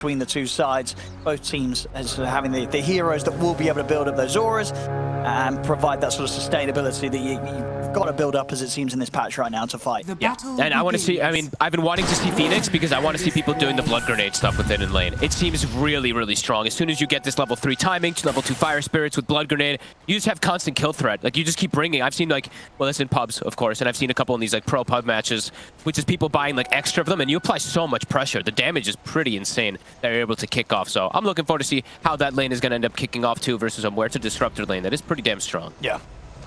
between the two sides, both teams as having the heroes that will be able to build up those auras and provide that sort of sustainability that you've got to build up, as it seems in this patch right now, to fight. Yeah, and I want to see, I mean, I've been wanting to see Phoenix because I want to see people doing the blood grenade stuff within in lane. It seems really, really strong. As soon as you get this level 3 timing to level 2 fire spirits with blood grenade, you just have constant kill threat. Like, you just keep bringing. I've seen, like, well, that's in pubs, of course, and I've seen a couple in these, like, pro pub matches, which is people buying, like, extra of them, and you apply so much pressure. The damage is pretty insane that you're able to kick off. So I'm looking forward to see how that lane is going to end up kicking off, too, versus a Muerta disruptor lane that is pretty damn strong. Yeah.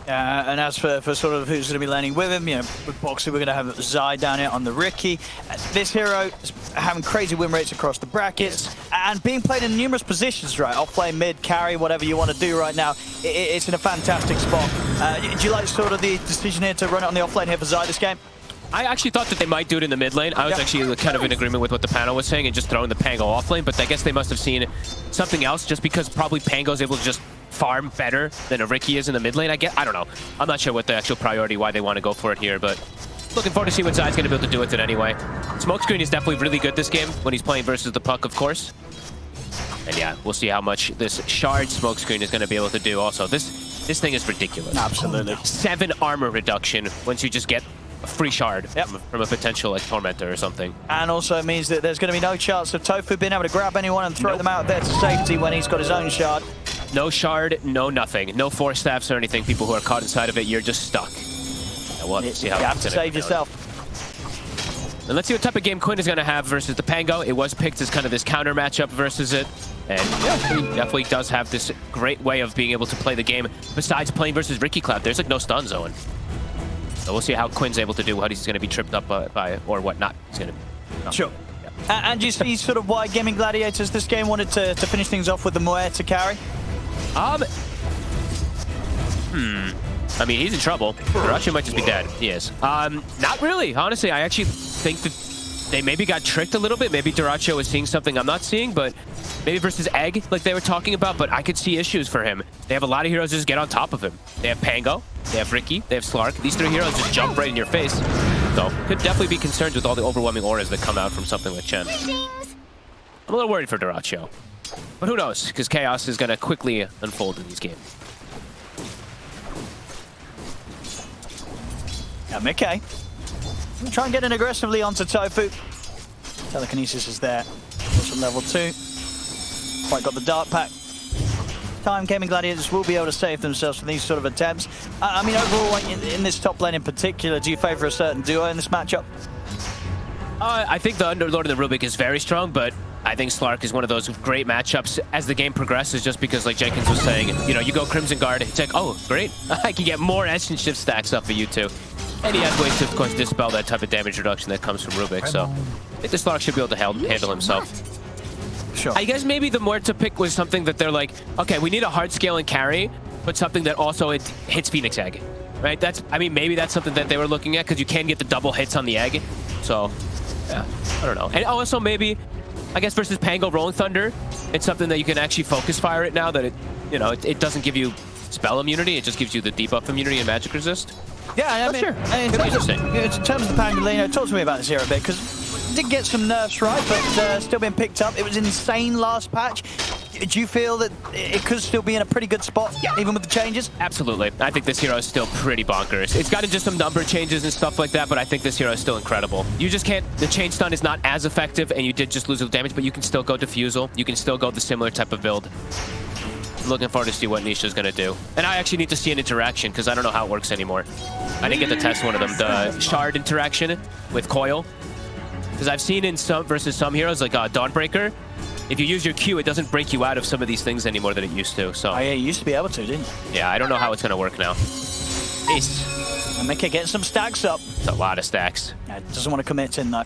And as for sort of who's going to be laning with him, you know, with Boxy, we're going to have Zai down here on the Riki. This hero is having crazy win rates across the brackets and being played in numerous positions, right? Off-lane, mid, carry, whatever you want to do right now. It's in a fantastic spot. Do you like sort of the decision here to run it on the off-lane here for Zai this game? I actually thought that they might do it in the mid lane. I was actually kind of in agreement with what the panel was saying and just throwing the Pango off lane, but I guess they must have seen something else just because probably Pango's able to just farm better than a Riki is in the mid lane, I guess. I don't know. I'm not sure what the actual priority, why they want to go for it here, but looking forward to see what Zai's going to be able to do with it anyway. Smokescreen is definitely really good this game when he's playing versus the puck, of course. And yeah, we'll see how much this shard smokescreen is going to be able to do also. This thing is ridiculous. Absolutely. 7 armor reduction once you just get a free shard from a potential like tormentor or something. And also it means that there's going to be no chance of Tofu being able to grab anyone and throw them out there to safety when he's got his own shard. No shard, no nothing. No force staffs or anything. People who are caught inside of it, you're just stuck. And we'll have to see how you have to save yourself. And let's see what type of game Quinn is going to have versus the Pango. It was picked as kind of this counter matchup versus it. And yeah, he definitely does have this great way of being able to play the game. Besides playing versus Riki Cloud, there's like no stun zone. So we'll see how Quinn's able to do, what he's going to be tripped up by, or what not he's going to be. Sure. Yeah. And do you see sort of why Gaming Gladiators this game wanted to finish things off with the Muerta carry? I mean, he's in trouble. Duracho might just be dead. He is. Not really. Honestly, I actually think that they maybe got tricked a little bit. Maybe Duracho is seeing something I'm not seeing, but maybe versus Egg, like they were talking about, but I could see issues for him. They have a lot of heroes that just get on top of him. They have Pango, they have Riki, they have Slark. These 3 heroes just jump right in your face. So, could definitely be concerned with all the overwhelming auras that come out from something like Chen. I'm a little worried for Duracho. But who knows, because chaos is going to quickly unfold in these games. Yeah, Mickey. Try and get in aggressively onto Tofu. Telekinesis is there. Also level 2. Quite got the Dart Pack. Time Gaming Gladiators will be able to save themselves from these sort of attempts. I mean, overall, in this top lane in particular, do you favor a certain duo in this matchup? I think the Underlord of the Rubik is very strong, but I think Slark is one of those great matchups as the game progresses, just because, like Jenkins was saying, you know, you go Crimson Guard, it's like, oh, great. I can get more Essence Shift stacks up for you two. And he has ways to, of course, dispel that type of damage reduction that comes from Rubik, so I think the Slark should be able to handle himself. Sure. I guess maybe the Muerta pick was something that they're like, okay, we need a hard scaling carry, but something that also hits Phoenix Egg, right? I mean, maybe that's something that they were looking at, because you can get the double hits on the Egg. So, yeah, I don't know. And also maybe, I guess versus Pango Rolling Thunder, it's something that you can actually focus fire it now that it doesn't give you spell immunity, it just gives you the debuff immunity and magic resist. Yeah, I mean, sure. In terms of the Pangolier, talk to me about this hero a bit, because did get some nerfs right, but still being picked up. It was insane last patch. Do you feel that it could still be in a pretty good spot, even with the changes? Absolutely. I think this hero is still pretty bonkers. It's gotten just some number changes and stuff like that, but I think this hero is still incredible. You just can't... The chain stun is not as effective, and you did just lose the damage, but you can still go Diffusal. You can still go the similar type of build. I'm looking forward to see what Nisha's going to do. And I actually need to see an interaction, because I don't know how it works anymore. I didn't get to test one of them. The shard interaction with Coil. Because I've seen in some versus some heroes, like Dawnbreaker, if you use your Q, it doesn't break you out of some of these things anymore than it used to. So oh, yeah, you used to be able to, didn't you? Yeah, I don't know how it's going to work now. Ace. And Mickey getting some stacks up. It's a lot of stacks. Yeah, doesn't want to commit in, though.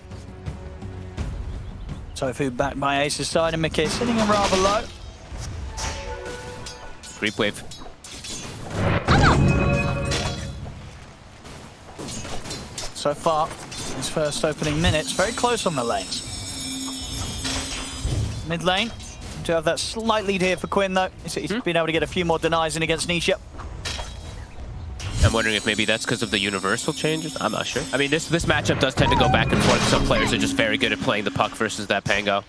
Tofu back by Ace's side, and Mickey sitting in rather low. Creep wave. So far, his first opening minutes, very close on the lanes. Mid lane, to have that slight lead here for Quinn, though. He's been able to get a few more denies in against Nisha. I'm wondering if maybe that's because of the universal changes. I'm not sure. I mean, this matchup does tend to go back and forth. Some players are just very good at playing the puck versus that Pango.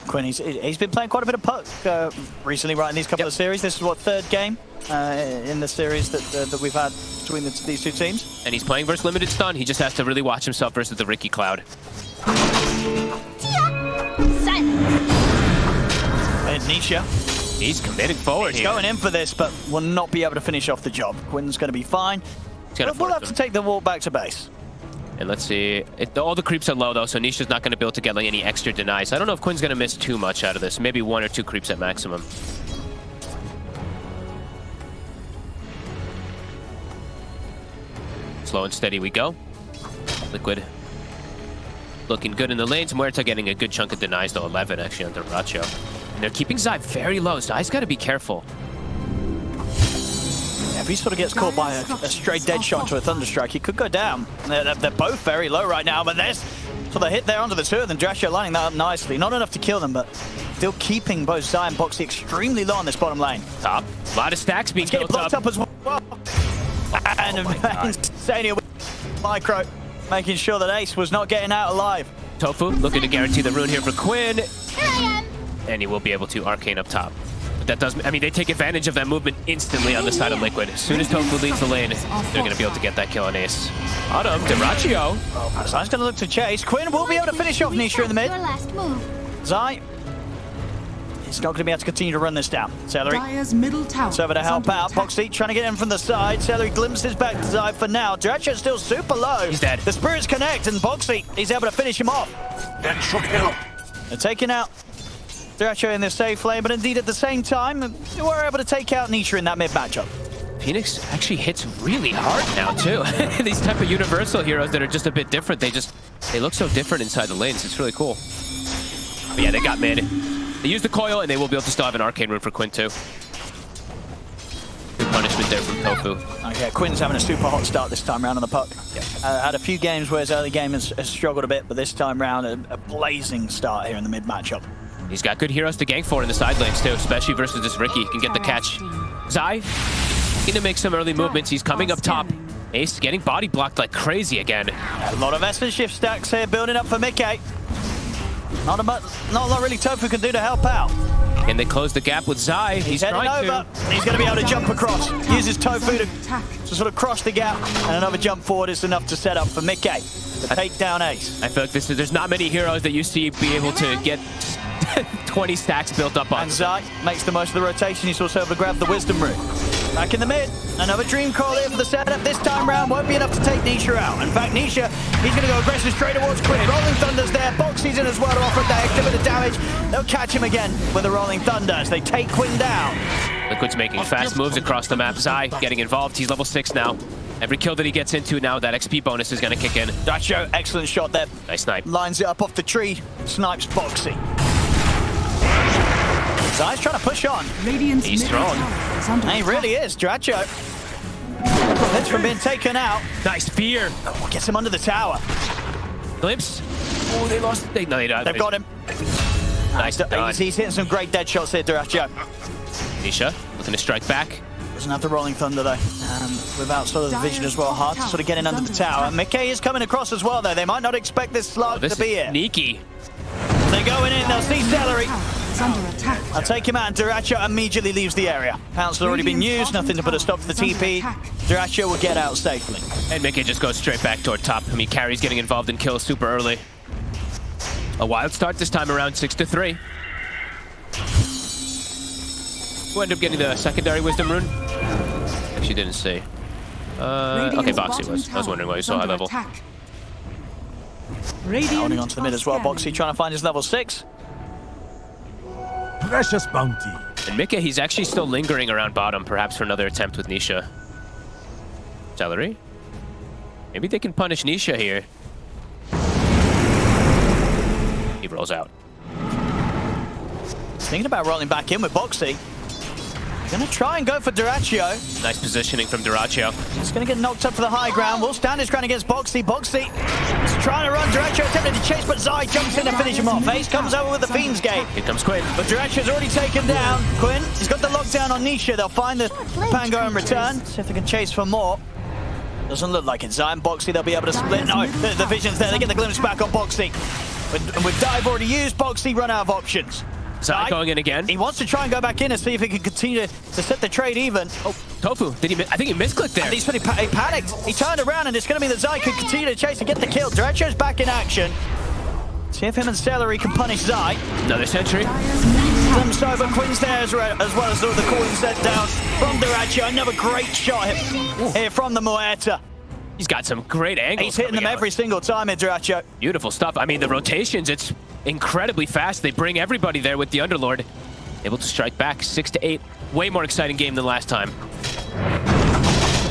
Quinn, he's been playing quite a bit of puck recently, right, in these couple of series. This is what, third game in the series that we've had between these two teams. And he's playing versus limited stun. He just has to really watch himself versus the Riki Cloud. And Nisha. He's committing forward He's here. going in for this, but will not be able to finish off the job. Quinn's going to be fine. We'll have to take the walk back to base. And let's see. All the creeps are low, though, so Nisha's not going to be able to get like, any extra denies. I don't know if Quinn's going to miss too much out of this. Maybe 1 or 2 creeps at maximum. Slow and steady we go. Liquid looking good in the lanes. Muerta getting a good chunk of denies, though. 11, actually, on Duracho. And they're keeping Zai very low. Zai's got to be careful. If he sort of gets caught by a straight dead shot to a Thunderstrike, he could go down. They're both very low right now, but there's sort of hit there onto the two of them. Duracho lining that up nicely. Not enough to kill them, but still keeping both Zai and Boxy extremely low on this bottom lane. Top. A lot of stacks being Getting built blocked up as well. And Sania with micro, making sure that Ace was not getting out alive. Tofu looking to guarantee the rune here for Quinn. Here I am. And he will be able to arcane up top. But that does, I mean, they take advantage of that movement instantly on the side of Liquid. As soon as Tofu leaves the lane, they're going to be able to get that kill on Ace. Autumn, Duracho. Zai's going to look to chase. Quinn will be able to finish off Nisha in the mid. Your last move. Zai, he's not going to be able to continue to run this down. Celery, Dire's middle tower it's over to is help under out. attack. Boxy trying to get in from the side. Celery glimpses back to Zai for now. Duracho's still super low. He's dead. The spirits connect, and Boxy, he's able to finish him off. They're taking out Duracho in this safe lane, but indeed at the same time, they were able to take out Nisha in that mid matchup. Phoenix actually hits really hard now, too. These type of universal heroes that are just a bit different, they look so different inside the lanes. It's really cool. But yeah, they got mid. They use the coil, and they will be able to still have an arcane rune for Quinn, too. Good punishment there from Tofu. Okay, Quinn's having a super hot start this time round on the puck. Yeah. Had a few games where his early game has struggled a bit, but this time round, a blazing start here in the mid matchup. He's got good heroes to gank for in the side lanes, too, especially versus this Riki. He can get the catch. Zai, going to make some early movements. He's coming up top. Ace getting body blocked like crazy again. A lot of Essence Shift stacks here building up for Mickey. Not a lot really Tofu can do to help out. Can they close the gap with Zai? He's heading trying over. to. He's going to be able to jump across. Uses Tofu to sort of cross the gap, and another jump forward is enough to set up for Mickey to take down Ace. I feel like there's not many heroes that you see be able to get 20 stacks built up on. And Zai makes the most of the rotation. He's also able to grab the Wisdom Root. Back in the mid, another Dream Call here for the setup. This time round won't be enough to take Nisha out. In fact, Nisha, he's going to go aggressive straight towards Quinn. Rolling Thunder's there. Boxy's in as well to offer that extra bit of damage. They'll catch him again with a Rolling Thunder as they take Quinn down. Liquid's making fast moves across the map. Zai getting involved. He's level 6 now. Every kill that he gets into now, that XP bonus is going to kick in. Duracho, excellent shot there. Nice snipe. Lines it up off the tree, snipes Boxy. Zai's trying to push on. Radiant's He's middle strong. tower is under And he really is. Duracho. Hits from being taken out. Nice fear. Oh, gets him under the tower. Glimpse. Oh, they lost. No, they don't. They've got him. Nice done. He's hitting some great dead shots here, Duracho. Nisha looking to strike back. Doesn't have the Rolling Thunder though. Without sort of the vision as well, hard to sort of get in under the tower. Mickey is coming across as well though. They might not expect this Slark This to be is here. sneaky. They're going in, they'll see Celery. is under attack. I'll take him out and Duracho immediately leaves the area. Pounce has already been used, nothing to put a stop to the TP. Duracho will get out safely. And Mickey just goes straight back toward top. I mean, Carrie's getting involved in kills super early. A wild start this time around, 6-3. Who ended up getting the secondary Wisdom Rune? Actually didn't see. Okay, Boxy was. I was wondering why he was so high level. Holding on to the mid as well. Boxy trying to find his level 6. Precious bounty. And Mickey, he's actually still lingering around bottom, perhaps for another attempt with Nisha. Celery? Maybe they can punish Nisha here. He rolls out. Thinking about rolling back in with Boxy. Gonna try and go for Duracho. Nice positioning from Duracho. He's gonna get knocked up for the high ground. Will stand his ground against Boxy. Boxy is trying to run. Duracho attempted to chase, but Zai jumps in to finish him off. Ace comes over with the Fiend's Gate. Here comes Quinn. But Duracho's already taken down. Quinn, he's got the lockdown on Nisha. They'll find the Pango in return. See if they can chase for more. Doesn't look like it. Zai and Boxy, they'll be able to split. No, the vision's there. They get the glimpse back on Boxy. With dive already used, Boxy run out of options. Zai going in again. He wants to try and go back in and see if he can continue to set the trade even. Oh, Tofu, did he? I think he misclicked there. And he panicked. He turned around, and it's going to be that Zai could continue to chase and get the kill. Duraccio's back in action. See if him and Celery can punish Zai. Another sentry. So, but Quinn's there as well as the calling set down from Duraccio. Another great shot here from the Muerta. He's got some great angles. He's hitting them every single time here, Duraccio. Beautiful stuff. I mean, the rotations, it's incredibly fast. They bring everybody there with the Underlord. Able to strike back 6-8. Way more exciting game than last time.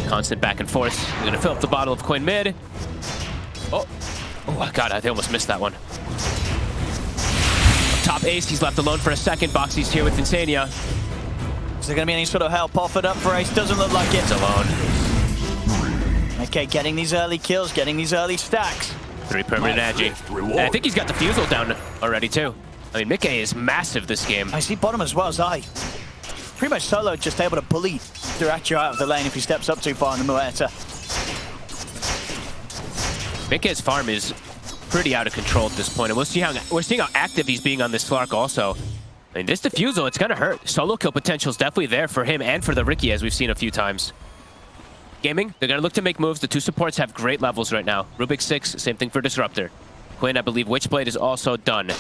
Constant back and forth. We're going to fill up the bottle of Quinn mid. Oh, God, I almost missed that one. Top ace, he's left alone for a second. Boxy's here with Insania. Is there going to be any sort of help offered up for Ace? Doesn't look like it. He's alone. Okay, getting these early kills, getting these early stacks. 3 permanent agi. And I think he's got the Fusel down already, too. I mean, Mikke is massive this game. I see bottom as well, Zai. Pretty much solo, just able to bully Duraccio out of the lane if he steps up too far in the Muerta. Mikke's farm is pretty out of control at this point, and we're seeing how active he's being on this Slark also. I mean, this defusal, it's gonna hurt. Solo kill potential is definitely there for him and for the Riki, as we've seen a few times. Gaming, they're gonna look to make moves. The 2 supports have great levels right now. Rubik 6, same thing for Disruptor. Quinn, I believe Witchblade is also done.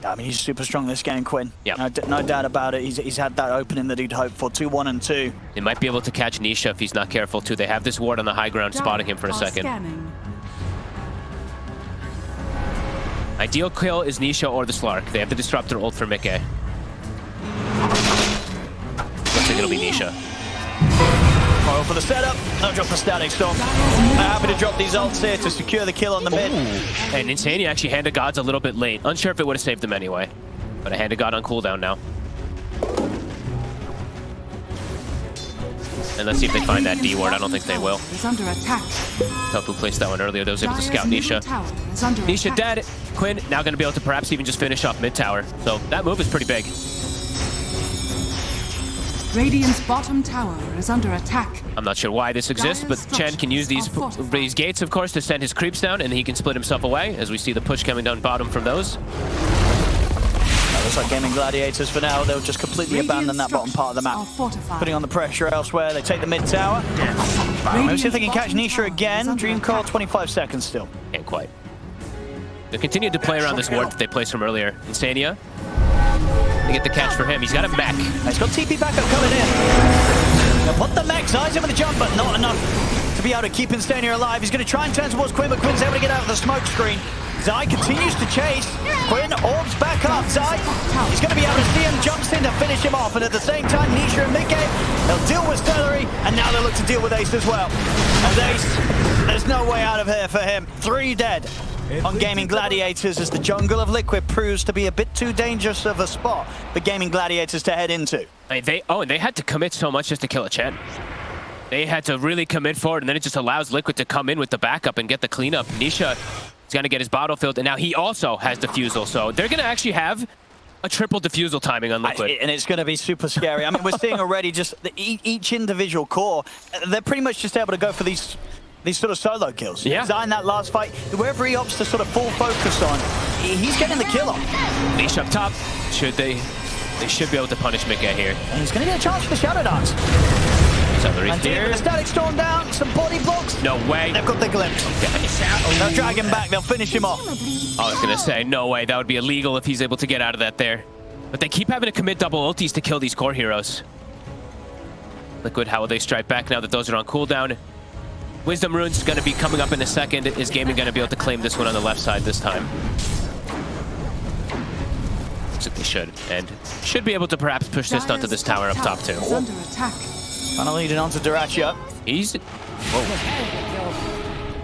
I mean, he's super strong this game, Quinn. Yeah. No doubt about it. He's had that opening that he'd hoped for. 2-1 and 2. They might be able to catch Nisha if he's not careful, too. They have this ward on the high ground, spotting him for a second. Scanning. Ideal kill is Nisha or the Slark. They have the Disruptor ult for Mikke. Looks like it'll be Nisha. Roll for the setup. No drop the static storm. Happy to drop these ults here to secure the kill on the mid. And Insania actually Hand of God's a little bit late. Unsure if it would have saved them anyway. But a Hand of God on cooldown now. And let's see if they find that D ward. I don't think they will. Is under attack. Tofu placed that one earlier. They was able to scout Nisha. Nisha dead. Quinn now going to be able to perhaps even just finish off mid tower. So that move is pretty big. Radiant's bottom tower is under attack. I'm not sure why this exists, but Chen can use these gates, of course, to send his creeps down, and he can split himself away, as we see the push coming down bottom from those. Looks like Gaming Gladiators for now. They'll just completely abandon that bottom part of the map. Putting on the pressure elsewhere. They take the mid tower. Maybe see if they can catch Nisha again. Dream Call, 25 seconds still. Can't quite. They continue to play around this ward that they placed from earlier. Insania. They get the catch for him. He's got a mech. He's got TP backup coming in. Now put the mech, Zai's him with the jump, but not enough to be able to keep Insania alive. He's going to try and turn towards Quinn, but Quinn's able to get out of the smoke screen. Zai continues to chase. Quinn orbs back up. Zai, he's going to be able to see him, jumps in to finish him off. And at the same time, Nisha and Mikke, they'll deal with Celery, and now they'll look to deal with Ace as well. And Ace, there's no way out of here for him. 3 dead on Gaming Gladiators as the jungle of Liquid proves to be a bit too dangerous of a spot for Gaming Gladiators to head into. And they had to commit so much just to kill a Chen. They had to really commit forward, and then it just allows Liquid to come in with the backup and get the cleanup. Nisha is going to get his bottle filled, and now he also has defusal, so they're going to actually have a triple defusal timing on Liquid. And it's going to be super scary. I mean, we're seeing already just each individual core, they're pretty much just able to go for these sort of solo kills. Yeah. Zai in that last fight, wherever he opts to sort of full focus on, he's getting the kill on. Nisha up top. They should be able to punish Mikke here. And he's going to get a chance for the Shadow Dance. Celery And here. the static storm down, some body blocks. No way. They've got the glimpse. They'll drag him back, they'll finish him off. I was going to say, no way. That would be illegal if he's able to get out of that there. But they keep having to commit double ultis to kill these core heroes. Liquid, how will they strike back now that those are on cooldown? Wisdom Rune's going to be coming up in a second. Is Gaming going to be able to claim this one on the left side this time? Looks like they should. And should be able to perhaps push this onto this tower up top too. Under attack. Kind of leading on to Duraccio. Whoa.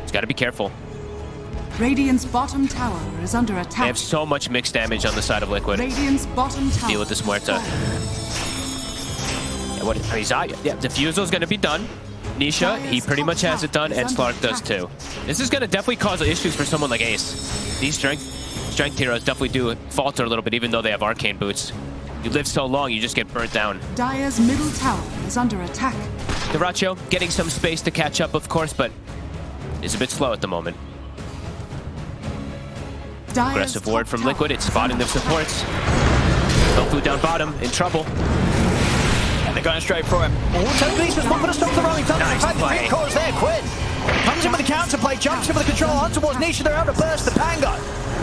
He's got to be careful. Radiant's bottom tower is under They attack. have so much mixed damage on the side of Liquid. Radiant's bottom tower. Deal with this Muerta. Yeah, Diffusal's going to be done. Nisha, he pretty much has it done, and Slark does too. This is going to definitely cause issues for someone like Ace. These strength heroes definitely do falter a little bit, even though they have arcane boots. You live so long, you just get burnt down. Dire's middle tower is under attack. Duraccio getting some space to catch up, of course, but is a bit slow at the moment. Aggressive ward from Liquid. It's spotting the supports. Tofu down bottom, in trouble. And they're going straight for him. Oh, Telekinesis will put a stop to the Rolling Thunder. Nice In fact, the play. Dream Core is there. Quinn comes in with the counterplay, jumps in with the control on towards Nisha. They're able to burst the Pango.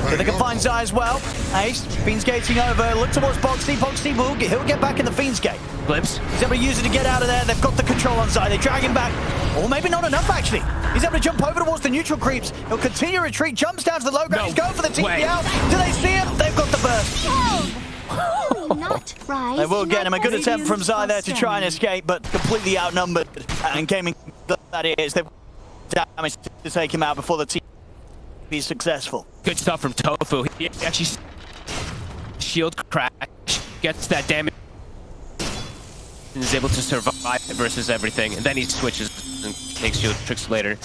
So they can find Zai as well. Ace, Fiend's gating over. Look towards Boxy. Boxy he'll get back in the Fiend's gate. Glimpse. He's able to use it to get out of there. They've got the control on Zai. They drag him back. Or maybe not enough, actually. He's able to jump over towards the neutral creeps. He'll continue to retreat, jumps down to the low ground. He's going for the TP out. Do they see him? They've got the burst. Not right. They will get him. A good attempt from Zai there to try and escape, but completely outnumbered. And Gaming Gladiators, they've damage to take him out before the team be successful. Good stuff from Tofu. He actually shield crash, gets that damage, and is able to survive versus everything. And then he switches and takes shield tricks later.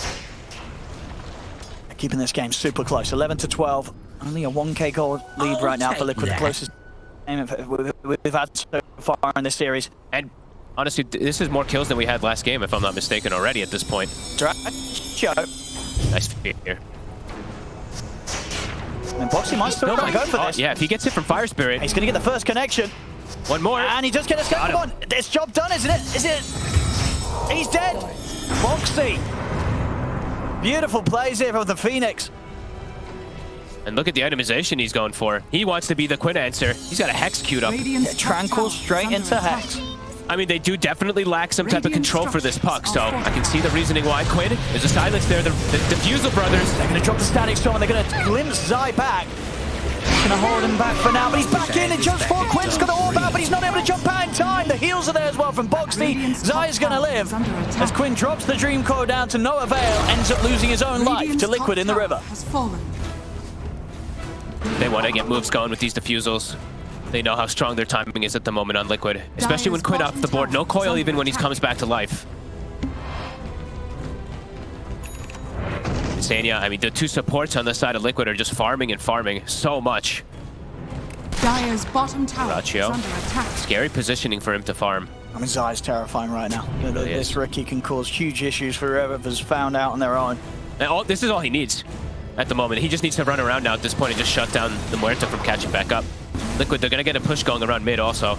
Keeping this game super close. 11 to 12. Only a 1k goal lead right now for Liquid. The closest game we've had so far in this series. And honestly, this is more kills than we had last game, if I'm not mistaken, already at this point. Nice fear. And Boxy might still try to go for this. Yeah, if he gets it from Fire Spirit. He's going to get the first connection. One more. And he does get a escape. Come on. It's job done, isn't it? Is it? He's dead. Boxy. Beautiful plays here from the Phoenix. And look at the itemization he's going for. He wants to be the Quinn answer. He's got a Hex queued up. Tranquil straight into Hex. I mean, they do definitely lack some type of control for this puck, so I can see the reasoning why. Quinn, there's a silence there. The Diffusal brothers. They're going to drop the Static Storm and they're going to glimpse Zai back. He's going to hold him back for now, but he's back in. It jumps for Quinn's got the orb out, but he's not able to jump out in time. The heals are there as well from Boxy. Zai is going to live as Quinn drops the Dream Core down to no avail, ends up losing his own life to Liquid in the river. They want to get moves going with these Diffusals. They know how strong their timing is at the moment on Liquid, especially when Quinn off the board. No coil even when he comes back to life. Insania, I mean, the two supports on the side of Liquid are just farming and farming so much. Dire's bottom tower is under attack. Scary positioning for him to farm. I mean, Zai's terrifying right now. This Riki can cause huge issues for whoever's found out on their own. And this is all he needs at the moment. He just needs to run around now at this point and just shut down the Muerta from catching back up. Liquid, they're going to get a push going around mid also.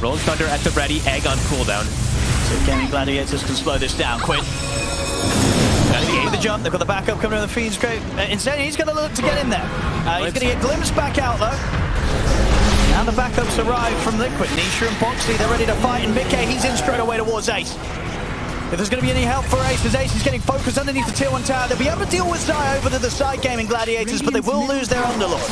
Rolling Thunder at the ready, Egg on cooldown. So Gaming Gladiators can slow this down. Quinn. The jump, they've got the backup coming in the Fiend's Grave. Insane, he's going to look to get in there. He's going to get glimpsed back out though. Now the backups arrive from Liquid. Nisha and Boxy, they're ready to fight, and Mickey, he's in straight away towards Ace. If there's going to be any help for Ace, as Ace is getting focused underneath the tier 1 tower, they'll be able to deal with Zai over to the side Gaming Gladiators, but they will lose their Underlord.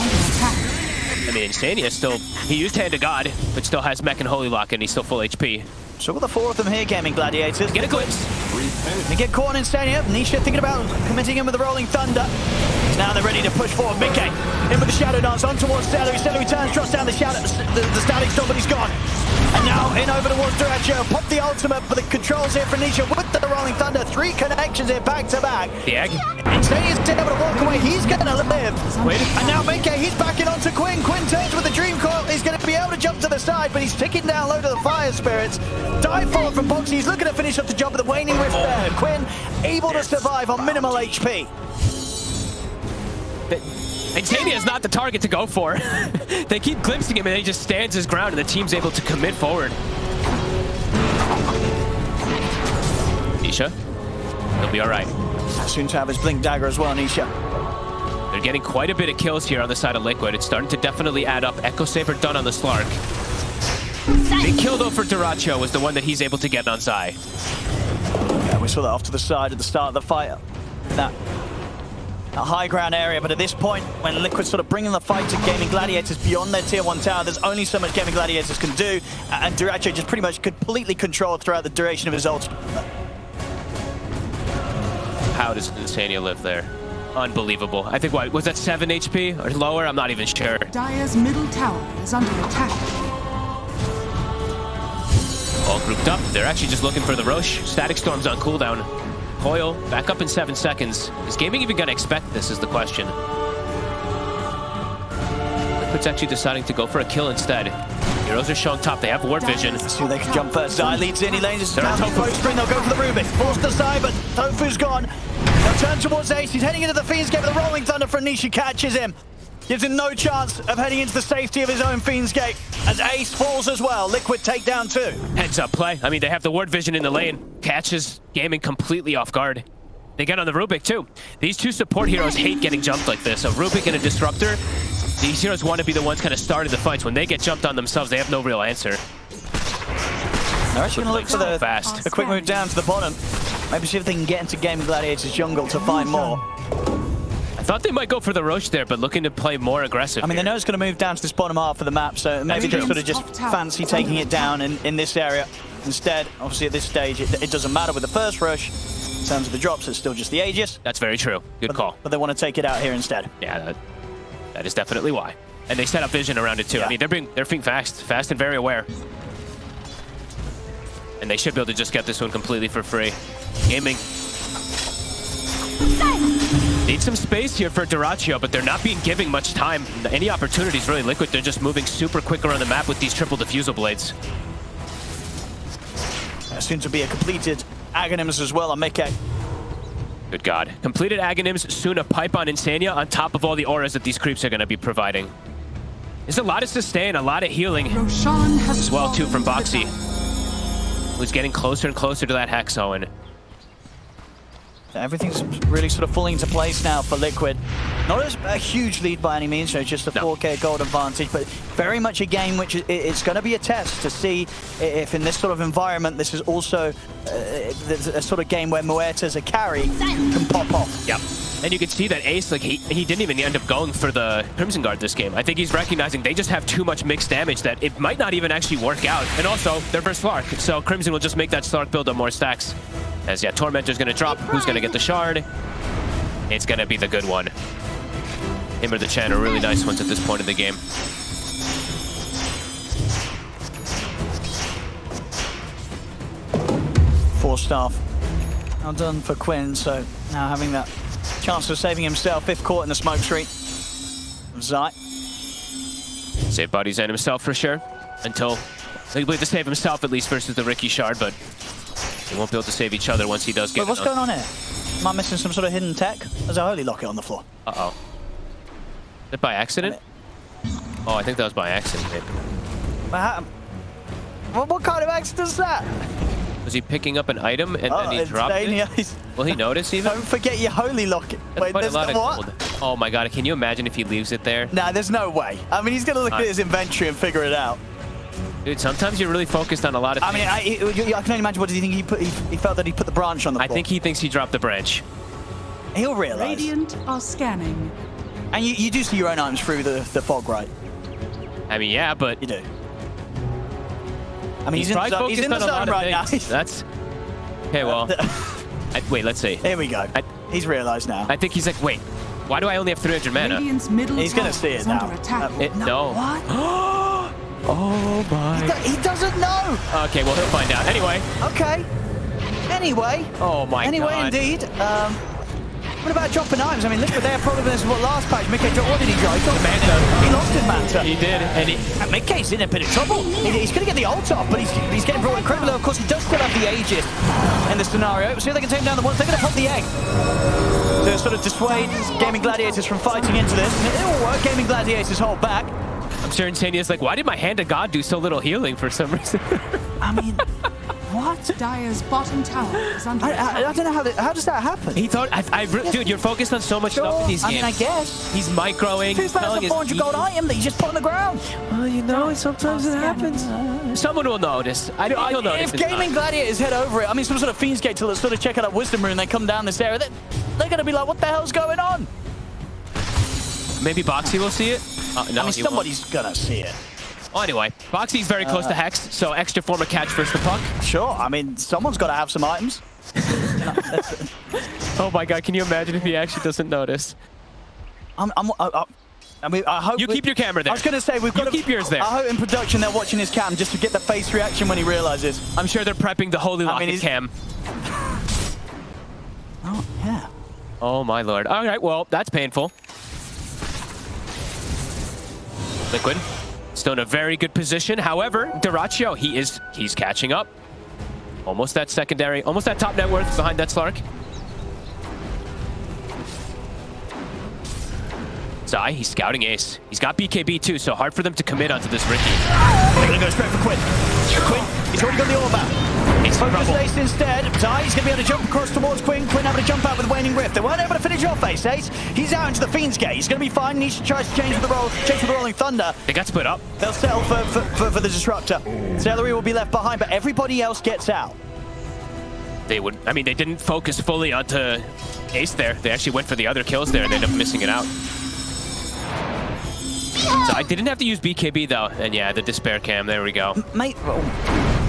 I mean, Insania still, he used Hand of God, but still has Mech and Holy Lock, and he's still full HP. So got the 4 of them here, Gaming Gladiators. Get a glimpse. They get caught in Insania. Nisha thinking about committing him with the Rolling Thunder. Now they're ready to push forward. Mickey in with the Shadow Dance on towards Celery. Celery turns, drops down the Static Storm, but he's gone. And now in over towards Duracho. Pop the ultimate, but the controls here for Nisha with the Rolling Thunder. 3 connections here back to back. The Egg. Insania's able to walk away. He's going to live. Wait. And now Mickey, he's backing onto Quinn. Quinn turns with the Dream Core. He's going to be able to jump to the side, but he's ticking down low to the Fire Spirits. Dive forward from Boxy. He's looking to finish up the job with the Waning Rift there. Quinn able to survive on minimal HP. Insania is not the target to go for. They keep glimpsing him and he just stands his ground and the team's able to commit forward. Nisha, he'll be all right. Soon to have his Blink Dagger as well, Nisha. They're getting quite a bit of kills here on the side of Liquid. It's starting to definitely add up. Echo Saber done on the Slark. Big kill though for Duracho was the one that he's able to get on Zai. Yeah, we saw that off to the side at the start of the fight. That high ground area, but at this point, when Liquid's sort of bringing the fight to Gaming Gladiators beyond their tier 1 tower, there's only so much Gaming Gladiators can do, and Duracho just pretty much completely controlled throughout the duration of his ult. How does Insania live there? Unbelievable. I think, what, was that 7 HP or lower? I'm not even sure. Dire's middle tower is under attack. All grouped up. They're actually just looking for the Roche. Static Storm's on cooldown. Coil back up in 7 seconds. Is Gaming even going to expect this is the question. Liquid's actually deciding to go for a kill instead. Heroes are showing top. They have ward vision. Let's see who they can jump first. Zai leads in. He lanes his down the post screen. They'll go for the Rubik. Forced aside, but Tofu's gone. He'll turn towards Ace. He's heading into the Fiend's Gate, but the Rolling Thunder from Nishi catches him. Gives him no chance of heading into the safety of his own Fiend's Gate as Ace falls as well. Liquid takedown 2. Heads up play. I mean, they have the ward vision in the lane. Catches Gaming completely off guard. They get on the Rubik too. These two support heroes hate getting jumped like this. A Rubik and a Disruptor. These heroes want to be the ones kind of starting the fights. When they get jumped on themselves, they have no real answer. They're actually going to look for the quick move down to the bottom. Maybe see if they can get into Gaming Gladiators jungle to find more. I thought they might go for the Roche there, but looking to play more aggressive. I mean, they know it's going to move down to this bottom half of the map, so maybe they sort of just fancy taking it down in this area. Instead, obviously at this stage, it doesn't matter with the first rush. In terms of the drops, it's still just the Aegis. That's very true. Good call. But they want to take it out here instead. Yeah, that is definitely why. And they set up vision around it too. Yeah. I mean, they're being fast and very aware. And they should be able to just get this one completely for free. Gaming. Need some space here for Dyrachyo, but they're not being given much time. Any opportunities really. Liquid, they're just moving super quick around the map with these triple diffusal blades. Soon to be a completed Aghanims as well on Mickey. Good God. Completed Aghanims, soon a pipe on Insania on top of all the auras that these creeps are going to be providing. There's a lot of sustain, a lot of healing Roshan has as well too from fallen to the Boxy, who's getting closer and closer to that Hex Owen. Everything's really sort of falling into place now for Liquid. Not a huge lead by any means, so just a 4K gold advantage, but very much a game which it's going to be a test to see if in this sort of environment, this is also a sort of game where Muerta as a carry can pop off. Yep. And you can see that Ace, like he didn't even end up going for the Crimson Guard this game. I think he's recognizing they just have too much mixed damage that it might not even actually work out. And also, they're versus Slark, so Crimson will just make that Slark build up more stacks. As yeah, Tormentor's gonna drop. Who's gonna get the shard? It's gonna be the good one. Him or the Chen are really nice ones at this point in the game. Four staff. Now done for Quinn, so now having that chance of saving himself if caught in the smoke screen. Zai. Save bodies and himself for sure. Until he'll be able to save himself at least versus the Riki shard, but he won't be able to save each other once he does get Wait, what's going on here? Am I missing some sort of hidden tech? There's a holy locket on the floor. Uh-oh. Is it by accident? Oh, I think that was by accident, maybe. What kind of accident is that? Was he picking up an item and then he dropped it? Will he notice even? Don't forget your holy locket. That's Wait, quite there's a lot of what? gold. Oh my God, can you imagine if he leaves it there? Nah, there's no way. I mean, he's going to look at his inventory and figure it out. Dude, sometimes you're really focused on a lot of things. I mean, I can only imagine what did he think he felt that he put the branch on the floor. I think he thinks he dropped the branch. He'll realize. Radiant are scanning. And you do see your own items through the fog, right? I mean, yeah, but You do. I mean, he's in probably the zone, focused he's in the on a lot zone of right now. things. That's okay. Well, wait. Let's see. Here we go. He's realized now. I think he's like, wait, why do I only have 300 mana? Radiant's middle He's gonna tower see it is now. under attack. No. What? Oh my. He doesn't know. Okay, well, he'll find out. Anyway. Okay. Anyway. Oh my God. Anyway, indeed. What about dropping items? I mean, Liquid, they had problem with this last patch. Mickey dropped, what did he drop? He dropped Manta. He lost his Manta. He did, and Mickey's in a bit of trouble. He's going to get the ult off, but he's getting brought incredibly low. Of course, he does still have the Aegis in the scenario. See if they can take him down the once. They're going to pop the egg to sort of dissuade Gaming Gladiators from fighting into this. And it will work. Gaming Gladiators hold back. I'm sure Insania's like, why did my Hand of God do so little healing for some reason? I mean, what? Dire's bottom tower is under attack. I don't know how does that happen? He thought, dude, you're focused on so much stuff in these games. I mean, I guess. He's microing. He's telling his 2,400 gold item that you just put on the ground. Well, you know, sometimes it happens. Someone will notice. He'll notice. If Gaming Gladiators head over it, I mean, some sort of Fiend's Gate to sort of check out that Wisdom Rune, they come down this area, they're going to be like, what the hell's going on? Maybe Boxy will see it? No, I mean, somebody's going to see it. Well, anyway, Boxy's very close to Hex, so extra form of catch versus the puck. Sure, I mean, someone's got to have some items. Oh my God, can you imagine if he actually doesn't notice? I mean, I hope You keep your camera there. I was going to say, we've got to keep yours there. I hope in production they're watching his cam just to get the face reaction when he realizes. I'm sure they're prepping the Holy Locket cam. Oh, yeah. Oh my Lord. All right, well, that's painful. Liquid, still in a very good position. However, Dyrachyo, he's catching up. Almost that secondary, almost that top net worth behind that Slark. Zai, he's scouting Ace. He's got BKB too, so hard for them to commit onto this Riki. They're gonna go straight for Quinn. Quinn, he's already got the orb out. Ace in Focus trouble. Ace instead. Zai, he's gonna be able to jump across towards Quinn. Quinn able to jump out with Waning Rift. They weren't able to finish off Ace. Ace, he's out into the Fiend's Gate. He's gonna be fine. Needs to try to change with the Rolling Thunder. They got split up. They'll settle for the Disruptor. Celery will be left behind, but everybody else gets out. They would, I mean, they didn't focus fully onto Ace there. They actually went for the other kills there and they ended up missing it out. So I didn't have to use BKB though, and yeah, the Despair Cam, there we go.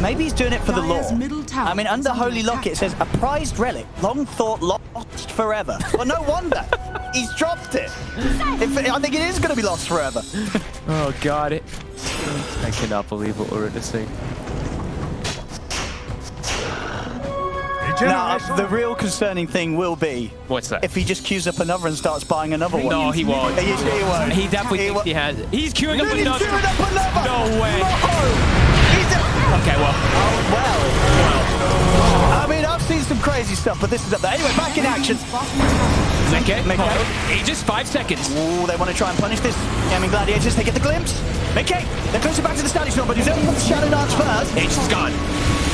Maybe he's doing it for the Dire's lore. middle tower I mean, under is under Holy attack. Locket, it says, a prized relic, long thought lost forever. Well, no wonder. He's dropped it. I think it is going to be lost forever. Oh god, I cannot believe what we're witnessing. Now, the real concerning thing will be What's that? if he just queues up another and starts buying another one. No, he won't. He won't. He definitely thinks he has it. He's queuing up He's another. queuing up another. No way. Okay, well. Well. I mean, I've seen some crazy stuff, but this is up there. Anyway, back in action. Mickey, Mickey. Aegis, 5 seconds. Ooh, they want to try and punish this. Gaming Gladiators, they get the glimpse. Mickey, they're closer back to the static storm, but he's only got the Shadow Dance first. Aegis is gone.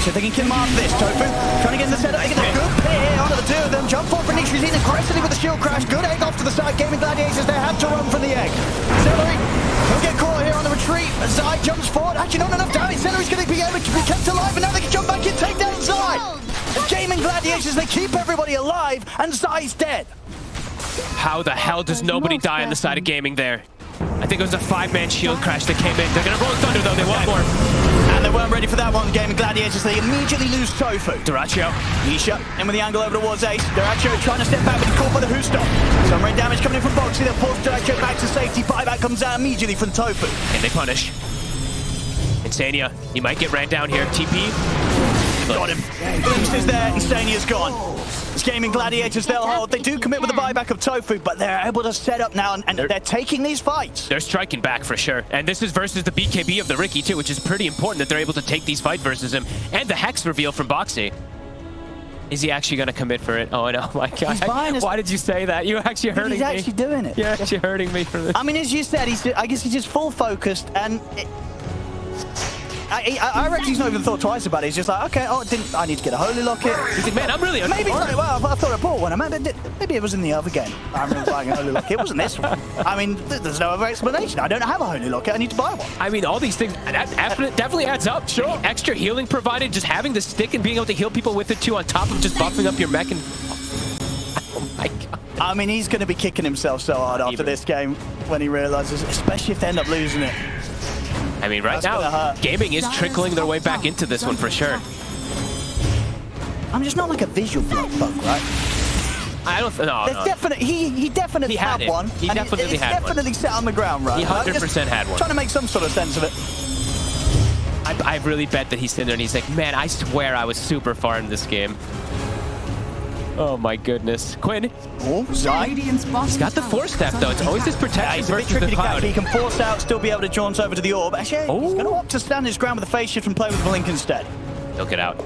So they can kill him after this. Tofu trying to get in the setup. They get a good pair onto the two of them. Jump forward for Nix. He's in aggressively with the shield crash. Good egg off to the side. Gaming Gladiators, they have to run from the egg. Celery, he'll get caught here on the retreat. Zai jumps forward. Actually, not enough damage. Celery's going to be able to be kept alive, and now they can jump back and take down Zai. The Gaming Gladiators, they keep everybody alive, and Zai's dead. How the hell does nobody die on the side of gaming there? I think it was a 5-man shield crash that came in. They're going to roll Thunder, though. They want more. And they weren't ready for that one, Gaming Gladiators. They immediately lose Tofu. Dyrachyo. Nisha in with the angle over towards Ace. Dyrachyo trying to step back, but he's caught by the Who Stop. Some rain damage coming in from Boxy. They'll force Dyrachyo back to safety. Buyback comes out immediately from Tofu. And they punish. Insania, he might get ran down here. TP. Got him. Glimpse is there. Insania's gone. It's Gaming Gladiators, they'll hold. They do commit with the buyback of Tofu, but they're able to set up now, and they're taking these fights. They're striking back for sure. And this is versus the BKB of the Riki too, which is pretty important that they're able to take these fights versus him. And the Hex reveal from Boxy. Is he actually going to commit for it? Oh, no, my God. Why did you say that? You're actually hurting me. He's actually doing it. You're actually hurting me for this. I mean, as you said, I guess he's just full focused, and I reckon he's not even thought twice about it. He's just like, okay, I need to get a Holy Locket. He's like, man, I'm really Maybe he's like, well, I thought I bought one. Maybe it was in the other game. I'm really buying a Holy Locket. It wasn't this one. I mean, there's no other explanation. I don't have a Holy Locket. I need to buy one. I mean, all these things, that definitely adds up. Sure. Extra healing provided, just having the stick and being able to heal people with it too, on top of just buffing up your mech and... Oh my God. I mean, he's going to be kicking himself so hard after this game when he realizes, especially if they end up losing it. I mean, right now, gaming is trickling their way back into this one for sure. I'm just not like a visual block bug, right? I don't. No. He definitely had one. He definitely it's had one. definitely set on the ground, right? He 100% had one. Trying to make some sort of sense of it. I really bet that he's sitting there and he's like, man, I swear I was super far in this game. Oh my goodness. Quinn. Oh, Zai. He's got the Force Staff though. It's always this protection He's a bit versus tricky the to catch. Cloud. He can force out, still be able to jaunt over to the orb. Actually, he's going to opt to stand his ground with a phase shift and play with Blink instead. He'll get out.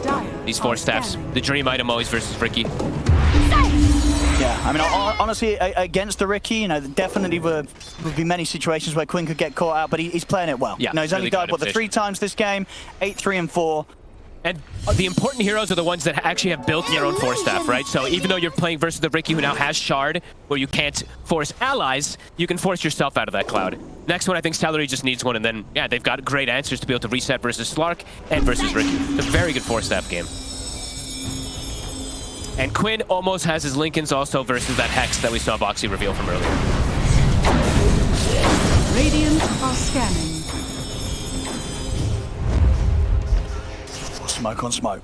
These Force Staffs. The dream item always versus Riki. Yeah, I mean, honestly, against the Riki, you know, definitely would be many situations where Quinn could get caught out, but he's playing it well. Yeah, you know, he's only died, what, the 3 times this game? 8, 3, and 4. And the important heroes are the ones that actually have built their own Force Staff, right? So even though you're playing versus the Riki who now has Shard, where you can't force allies, you can force yourself out of that cloud. Next one, I think Celery just needs one, and then, yeah, they've got great answers to be able to reset versus Slark and versus Riki. It's a very good Force Staff game. And Quinn almost has his Lincolns also versus that Hex that we saw Boxy reveal from earlier. Radiant are scanning. Smoke on smoke.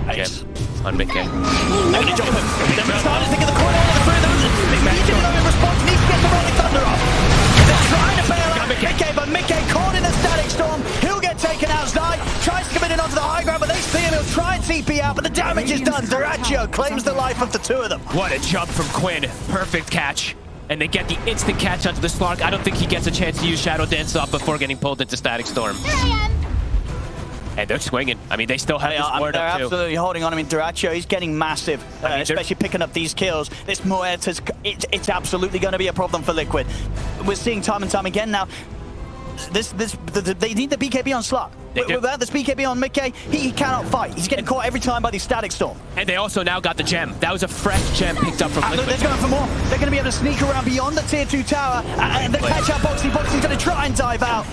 Ace. On Mickey. They're going to jump him. They're starting to think of the corner of the three of them. He didn't know in response. He needs to get the Rolling Thunder off. They're trying to bail out Mickey, but Mickey caught in a static storm. He'll get taken out. Zai tries to come in onto the high ground, but they see him. He'll try and TP out, but the damage is done. Dyrachyo claims the life of the two of them. What a jump from Quinn. Perfect catch. And they get the instant catch onto the Slark. I don't think he gets a chance to use Shadow Dance off before getting pulled into Static Storm. Here I am. And they're swinging. I mean, they still have this ward they're up too. absolutely holding on. I mean, Duracio, he's getting massive, especially picking up these kills. This Muerta's, it's absolutely going to be a problem for Liquid. We're seeing time and time again now. They need the BKB on Slark. Without this BKB on Mickey, he cannot fight. He's getting caught every time by the Static Storm. And they also now got the gem. That was a fresh gem picked up from Liquid. They're going for more. They're going to be able to sneak around beyond the tier 2 tower. And they catch out Boxy. Boxy's going to try and dive out.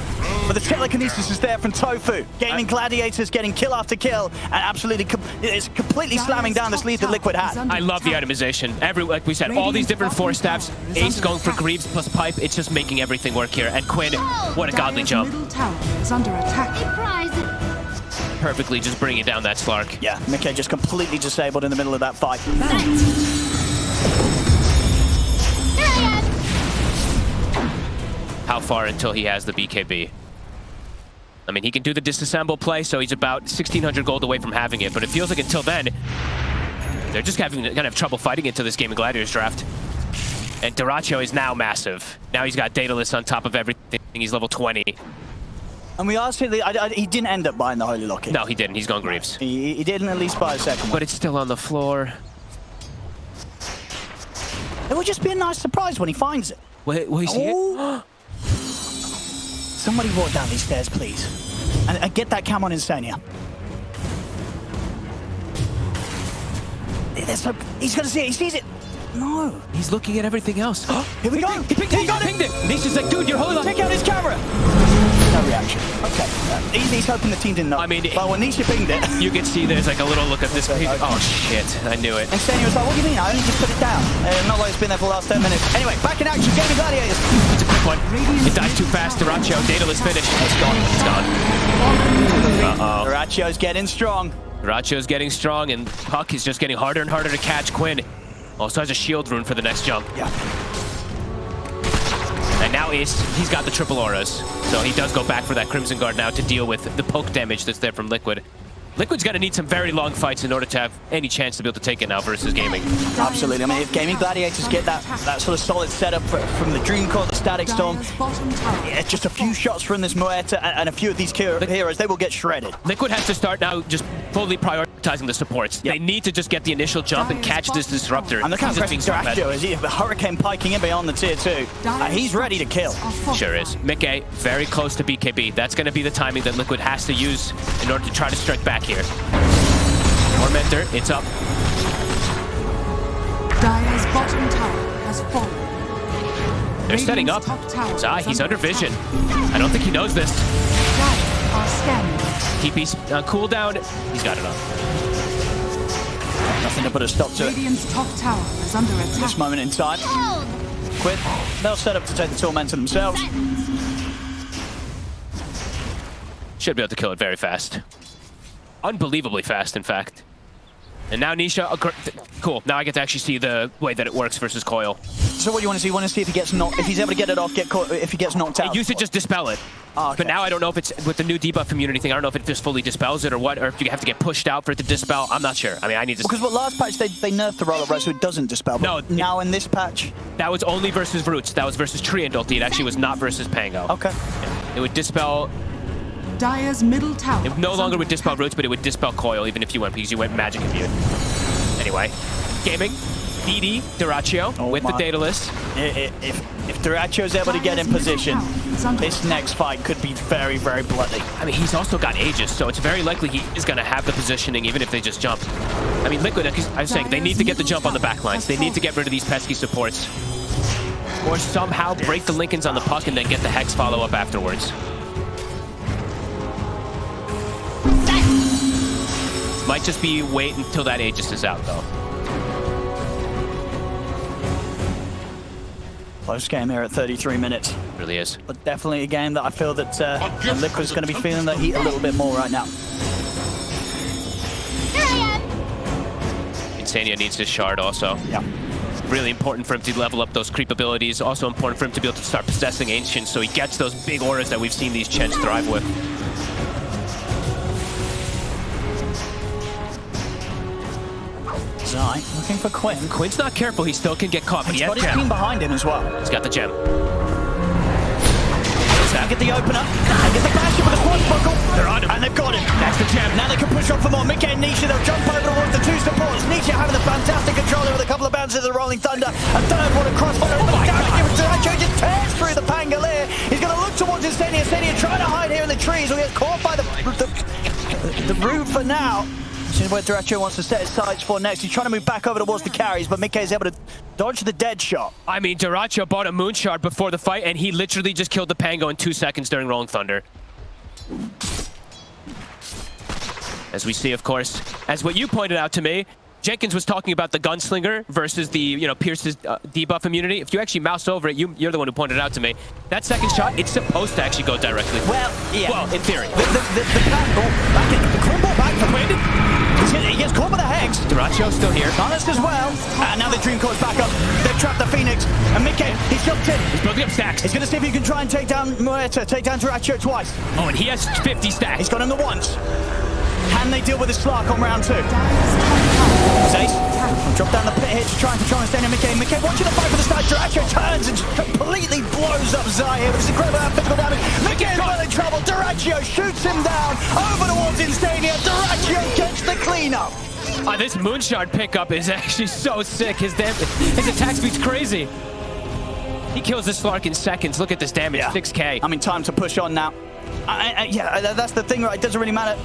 But the telekinesis is there from Tofu. Gaming Gladiators getting kill after kill. And absolutely, it's completely slamming down this lead that Liquid had. I love the itemization. Like we said, all these different force staffs. Ace going for Greaves plus Pipe. It's just making everything work here. And Quinn, what a godly jump. Middle tower is under attack. Perfectly just bringing down that Slark. Yeah, Mickey just completely disabled in the middle of that fight. How far until he has the BKB? I mean, he can do the disassemble play, so he's about 1,600 gold away from having it, but it feels like until then, they're just gonna have trouble fighting into this Game of Gladiators draft. And Duracio is now massive. Now he's got Daedalus on top of everything. He's level 20. And we are seeing, he didn't end up buying the Holy Locket. No, he didn't. He's gone Greaves. He didn't at least buy a second one. But it's still on the floor. It will just be a nice surprise when he finds it. Wait, will he see it? Somebody walk down these stairs, please. And get that cam on Insania. He's going to see it. He sees it. No. He's looking at everything else. Here we go. He picked it. He got it. Nisha's like, dude, you're holding on. Check out his camera. No reaction. Okay. He's hoping the team didn't know. I mean, but when Nisha pinged it, you can see there's like a little look at this. Oh, shit. I knew it. And Insania was like, what do you mean? I only just put it down. Not like it's been there for the last 10 minutes. Anyway, back in action. Game of Gladiators. It's a quick one. It dies too fast. Duracio, Daedalus finish. It's gone. It's gone. Uh-oh. Duracio's getting strong. Duracio's getting strong, and Puck is just getting harder and harder to catch. Quinn also has a shield rune for the next jump. Yeah. And now he's got the triple auras. So he does go back for that Crimson Guard now to deal with the poke damage that's there from Liquid. Liquid's going to need some very long fights in order to have any chance to be able to take it now versus Gaming. Absolutely. I mean, if Gaming Gladiators get that sort of solid setup from the Dream Core, the Static Storm, yeah, just a few shots from this Muerta and a few of these heroes, they will get shredded. Liquid has to start now just fully prioritizing the supports. Yep. They need to just get the initial jump and catch this Disruptor. And look how aggressive Duracio is. The Hurricane piking in beyond the tier 2. He's ready to kill. Sure is. Mickey, very close to BKB. That's going to be the timing that Liquid has to use in order to try to strike back here. Tormentor, it's up. Dire's bottom tower has fallen. They're setting up. Zai, he's under vision. I don't think he knows this. Dire are scanning. TP's cooldown. He's got it up. Nothing to put a stop to it. Radiant's top tower is under attack. This moment in time. Quinn, they'll set up to take the Tormentor themselves. Should be able to kill it very fast. Unbelievably fast, in fact. And now Nisha, cool. Now I get to actually see the way that it works versus Coil. So what do you want to see? You want to see if he gets knocked, if he's able to get it off, if he gets knocked out. It used to just dispel it. Oh, okay. But now I don't know if it's with the new debuff immunity thing. I don't know if it just fully dispels it or what, or if you have to get pushed out for it to dispel. I'm not sure. I mean, I need to. Because what last patch they nerfed the roll-up right so it doesn't dispel. No. Now in this patch, that was only versus Roots. That was versus Tree and Ulti. It actually was not versus Pango. Okay. It would dispel. Dire's middle tower. It no longer would dispel Roots, but it would dispel Coil even if you went because you went Magic Immune. Anyway, Gaming, DD, Duracio with the Daedalus. If Duracio's able to get in position, this next fight could be very, very bloody. I mean, he's also got Aegis, so it's very likely he is going to have the positioning even if they just jump. I mean, Liquid, I was saying, they need to get the jump on the backlines. They need to get rid of these pesky supports. Or somehow break the Lincolns on the Puck and then get the Hex follow-up afterwards. Might just be wait until that Aegis is out, though. Close game here at 33 minutes. It really is. But definitely a game that I feel that Liquid's going to be feeling the heat a little bit more right now. Insania needs his shard also. Yeah. Really important for him to level up those creep abilities. Also important for him to be able to start possessing Ancients so he gets those big auras that we've seen these Chens thrive with. Zai looking for Quinn. Quinn's not careful, he still can get caught, but He's he has got his gem. team behind him as well. He's got the gem. that? Get the opener. And get the basher with the swashbuckle. They're on him. And they've got him. That's the jam. Now they can push on for more. Mickey and Nisha, they'll jump over towards the 2 supports. Nisha having the fantastic controller with a couple of bounces of the Rolling Thunder. A third one, a crossfire. Oh my God. Just tears through the Pangolier. He's going to look towards Insania. Insania trying to hide here in the trees. Will get caught by the roof for now. This is where Duracho wants to set his sights for next. He's trying to move back over towards the carries, but Mickey is able to dodge the dead shot. I mean, Duracho bought a Moonshard before the fight, and he literally just killed the Pango in 2 seconds during Rolling Thunder. As we see, of course, as what you pointed out to me, Jenkins was talking about the Gunslinger versus the, Pierce's debuff immunity. If you actually mouse over it, you're the one who pointed it out to me. That second shot, it's supposed to actually go directly. Well, yeah. Well, in theory. The Quinn back for Quinn. He gets caught by the Hex. Duracho still here. Silenced as well. And now the Dream Core's back up. They've trapped the Phoenix. And Mickey, he's jumped in. He's building up stacks. He's going to see if he can try and take down Muerta, take down Duracho twice. Oh, and he has 50 stacks. He's got him the once. Can they deal with the Slark on round 2? Zace, drop down the pit here to try and control and stay in Mickey. Mickey watching the fight for the start. Duracho turns and completely blows up Zai here, which is incredible physical damage. Mickey's well in trouble. Duracho shoots him down over towards Insania. Duracho gets the cleanup. This Moonshard pickup is actually so sick. His attack speed's crazy. He kills the Slark in seconds. Look at this damage, 6k. I mean, time to push on now. Yeah, that's the thing, right? It doesn't really matter.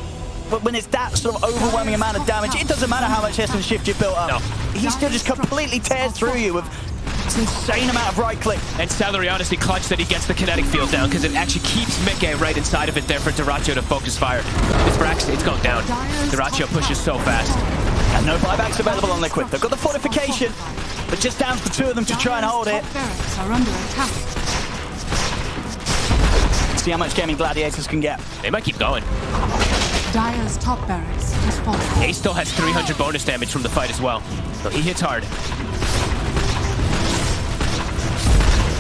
But when it's that sort of overwhelming amount of damage, it doesn't matter how much instant shift you built up. No. He still just completely tears through you with this insane amount of right click. And Salary honestly clutched that he gets the kinetic field down because it actually keeps Mickey right inside of it there for Duracho to focus fire. This Brax, it's going down. Duracho pushes so fast. And no buybacks available on Liquid. They've got the fortification, but just down to 2 of them to try and hold it. Barracks are under attack. See how much Gaming Gladiators can get. They might keep going. Dire's top barracks has fallen. Ace still has 300 bonus damage from the fight as well. So he hits hard.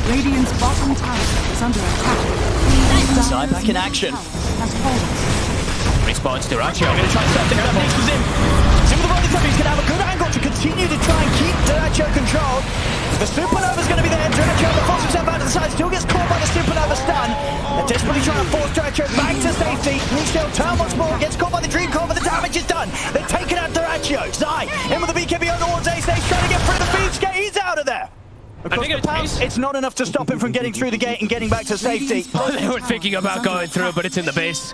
Radiant's bottom tower is under attack. Zai back in action. Has fallen. Response Duracho. Going to try and set things up. Next was in. See with the Rolling Thunder, he's going to have a good angle to continue to try and keep Duracho controlled. The Supernova's going to be there. Duracho forces himself out to the side. Still gets caught by the Supernova stun. They're desperately trying to force Duracho back to safety. Nisha turn once more. Gets caught by the Dream Core, but the damage is done. They've taken out Duracho. Zai in with the BKB on towards Ace. Ace trying to get through the Phoenix gate. He's out of there. I think It's not enough to stop him from getting through the gate and getting back to safety. They were thinking about going through, but it's in the base.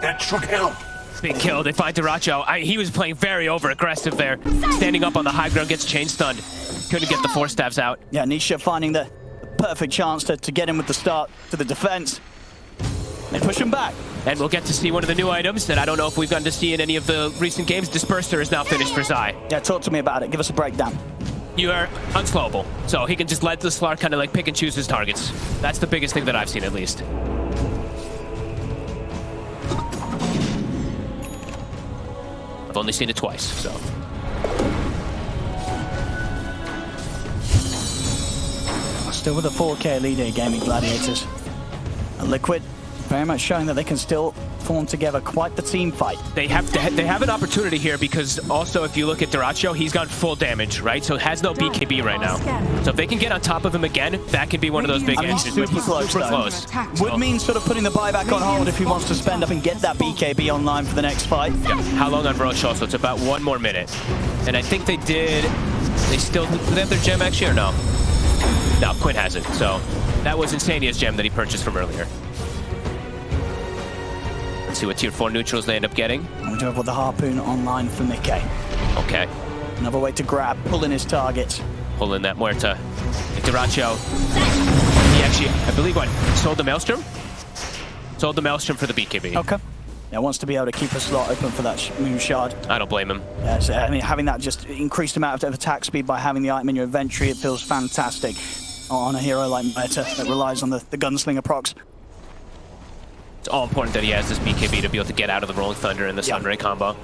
That should help. Big kill. They find Duracho. He was playing very over-aggressive there. Standing up on the high ground, gets chain stunned. Couldn't get the 4 stabs out. Yeah, Nisha finding the perfect chance to get him with the start to the defense. They push him back. And we'll get to see one of the new items that I don't know if we've gotten to see in any of the recent games. Disperser is now finished for Zai. Yeah, talk to me about it. Give us a breakdown. You are unslowable, so he can just let the Slark kind of like pick and choose his targets. That's the biggest thing that I've seen, at least. I've only seen it twice, so. Still with a 4K lead here, Gaming Gladiators. And Liquid very much showing that they can still form together quite the team fight. They have an opportunity here because also if you look at Duracho, he's got full damage, right? So has no BKB right now. So if they can get on top of him again, that can be one of those big edges. Super close. Would mean sort of putting the buyback on hold if he wants to spend up and get that BKB online for the next fight. Yeah. How long on Roche also? It's about 1 more minute. And I think they still, do they have their gem actually or no? No, Quinn has it. So that was Insania's gem that he purchased from earlier. Let's see what tier 4 neutrals they end up getting. We do have with the Harpoon online for Mickey. Okay. Another way to grab, pull in his targets. Pull in that Muerta. Duracho, he actually, I believe what, sold the Maelstrom? Sold the Maelstrom for the BKB. Okay. Yeah, wants to be able to keep a slot open for that Moon Shard. I don't blame him. Yeah, so, I mean, having that just increased amount of attack speed by having the item in your inventory, it feels fantastic on a hero like Muerta that relies on the gunslinger procs. It's all important that he has this BKB to be able to get out of the Rolling Thunder and the Sunray combo.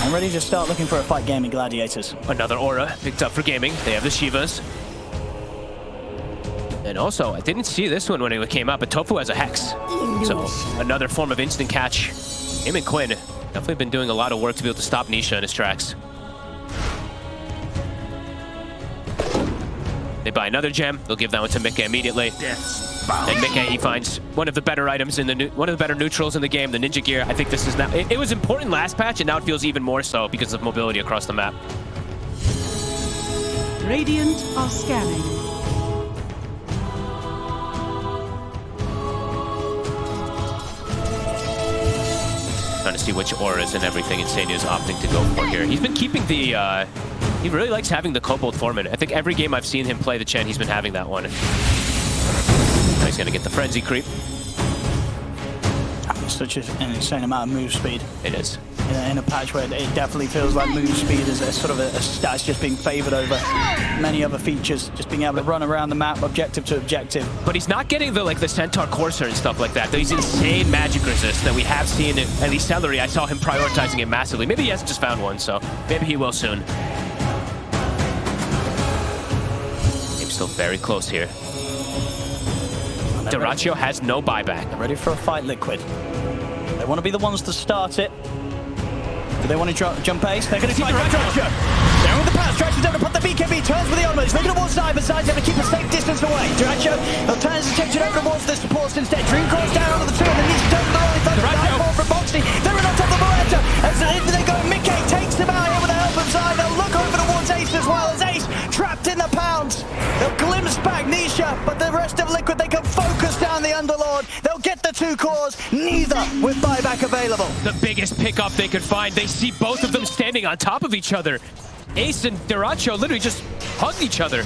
I'm ready to start looking for a fight, Gaming Gladiators. Another aura picked up for gaming. They have the Shivas. And also, I didn't see this one when it came out, but Tofu has a Hex. So, another form of instant catch. Him and Quinn definitely been doing a lot of work to be able to stop Nisha in his tracks. They buy another gem. They'll give that one to Mickey immediately. And Mickey, he finds one of the better items in the one of the better neutrals in the game, the Ninja Gear. I think this is now. It was important last patch, and now it feels even more so because of mobility across the map. Radiant are scanning. Trying to see which auras and everything Insania's opting to go for here. He's been keeping the. He really likes having the Kobold Foreman. I think every game I've seen him play the Chen, he's been having that one. Now he's gonna get the Frenzy creep. Such an insane amount of move speed. It is. In a patch where it definitely feels like move speed is a sort of a stats just being favored over many other features, just being able to run around the map objective to objective. But he's not getting the the Centaur Courser and stuff like that. These insane magic resist that we have seen in at least Celery. I saw him prioritizing it massively. Maybe he hasn't just found one, so maybe he will soon. Game's still very close here. Dyrachyo has no buyback. They're ready for a fight, Liquid. They want to be the ones to start it. Do they want to jump ace? They're going to fight Dyrachyo. They're with the pass. Dyrachyo's able to put the BKB, turns with the onward. He's making towards side, but side's able to keep a safe distance away. Dyrachyo, he'll turn his attention over towards the supports instead. Dream calls down onto the two, and then he's turned the rolling thunder. Dyrachyo ball from Boxy. They're in on top of Moretta. As they go, Mickey takes him out here with the help of Zai. They'll look over towards Ace as well, as Ace trapped in the pounds. They'll glimpse back Nisha, but the rest of Liquid, they can focus down the Underlord. They'll get the two cores, neither with buyback available. The biggest pickup they could find. They see both of them standing on top of each other. Ace and Dyrachyo literally just hugged each other.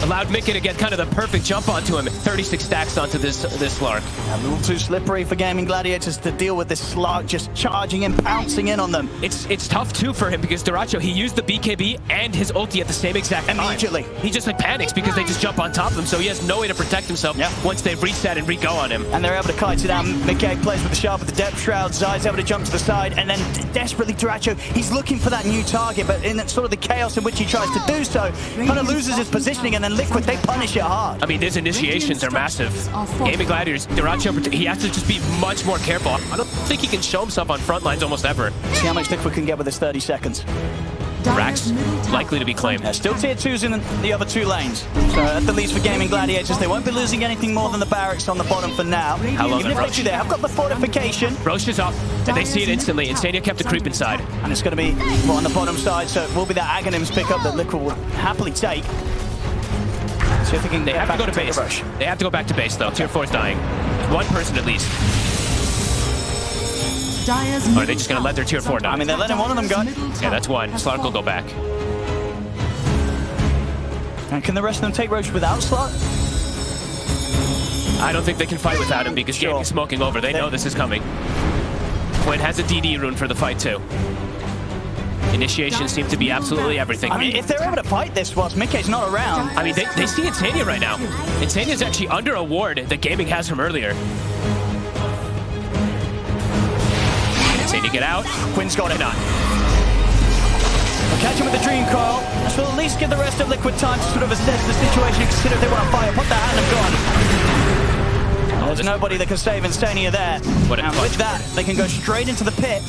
Allowed Mickey to get kind of the perfect jump onto him. 36 stacks onto this Slark. A little too slippery for Gaming Gladiators to deal with this Slark just charging and pouncing in on them. It's tough too for him because Dyrachyo, he used the BKB and his ulti at the same exact time. Immediately. He just panics because they just jump on top of him, so he has no way to protect himself once they reset and re-go on him. And they're able to kite it down. Mickey plays with the sharp with the depth shroud. Zai's able to jump to the side, and then desperately Dyrachyo, he's looking for that new target, but in sort of the chaos in which he tries to do so, kind of loses his positioning, and then Liquid, they punish it hard. I mean, these initiations are massive. Gaming Gladiators, Dyrachyo, he has to just be much more careful. I don't think he can show himself on front lines almost ever. See how much Liquid can get with this 30 seconds. Rax likely to be claimed. Still tier 2s in the other two lanes. So at the least for Gaming Gladiators, they won't be losing anything more than the barracks on the bottom for now. How long Even if they do, they have got the fortification. Roche is up, and they see it instantly. Insania kept a creep inside. And it's going to be on the bottom side, so it will be that Aghanims pickup that Liquid will happily take. See if they can have to go to base. They have to go back to base, though. Tier 4 is dying. One person at least. Or are they just going to let their tier 4 die? I mean, they're letting one of them go. Yeah, that's one. Slark will go back. And can the rest of them take Roche without Slark? I don't think they can fight without him because Gaming's smoking over. They know this is coming. Quinn has a DD rune for the fight, too. Initiations seem to be absolutely everything. I mean, if they're able to fight this whilst Mickey's not around... I mean, they see Insania right now. Insania's actually under a ward that Gaming has from earlier. Insania get out. Quinn's got it. Not. They'll catch him with the Dream Coil. This will at least give the rest of Liquid time to sort of assess the situation and consider if they want to fire. Put that hand and gone. There's nobody that can save Insania there. And with that, they can go straight into the pit.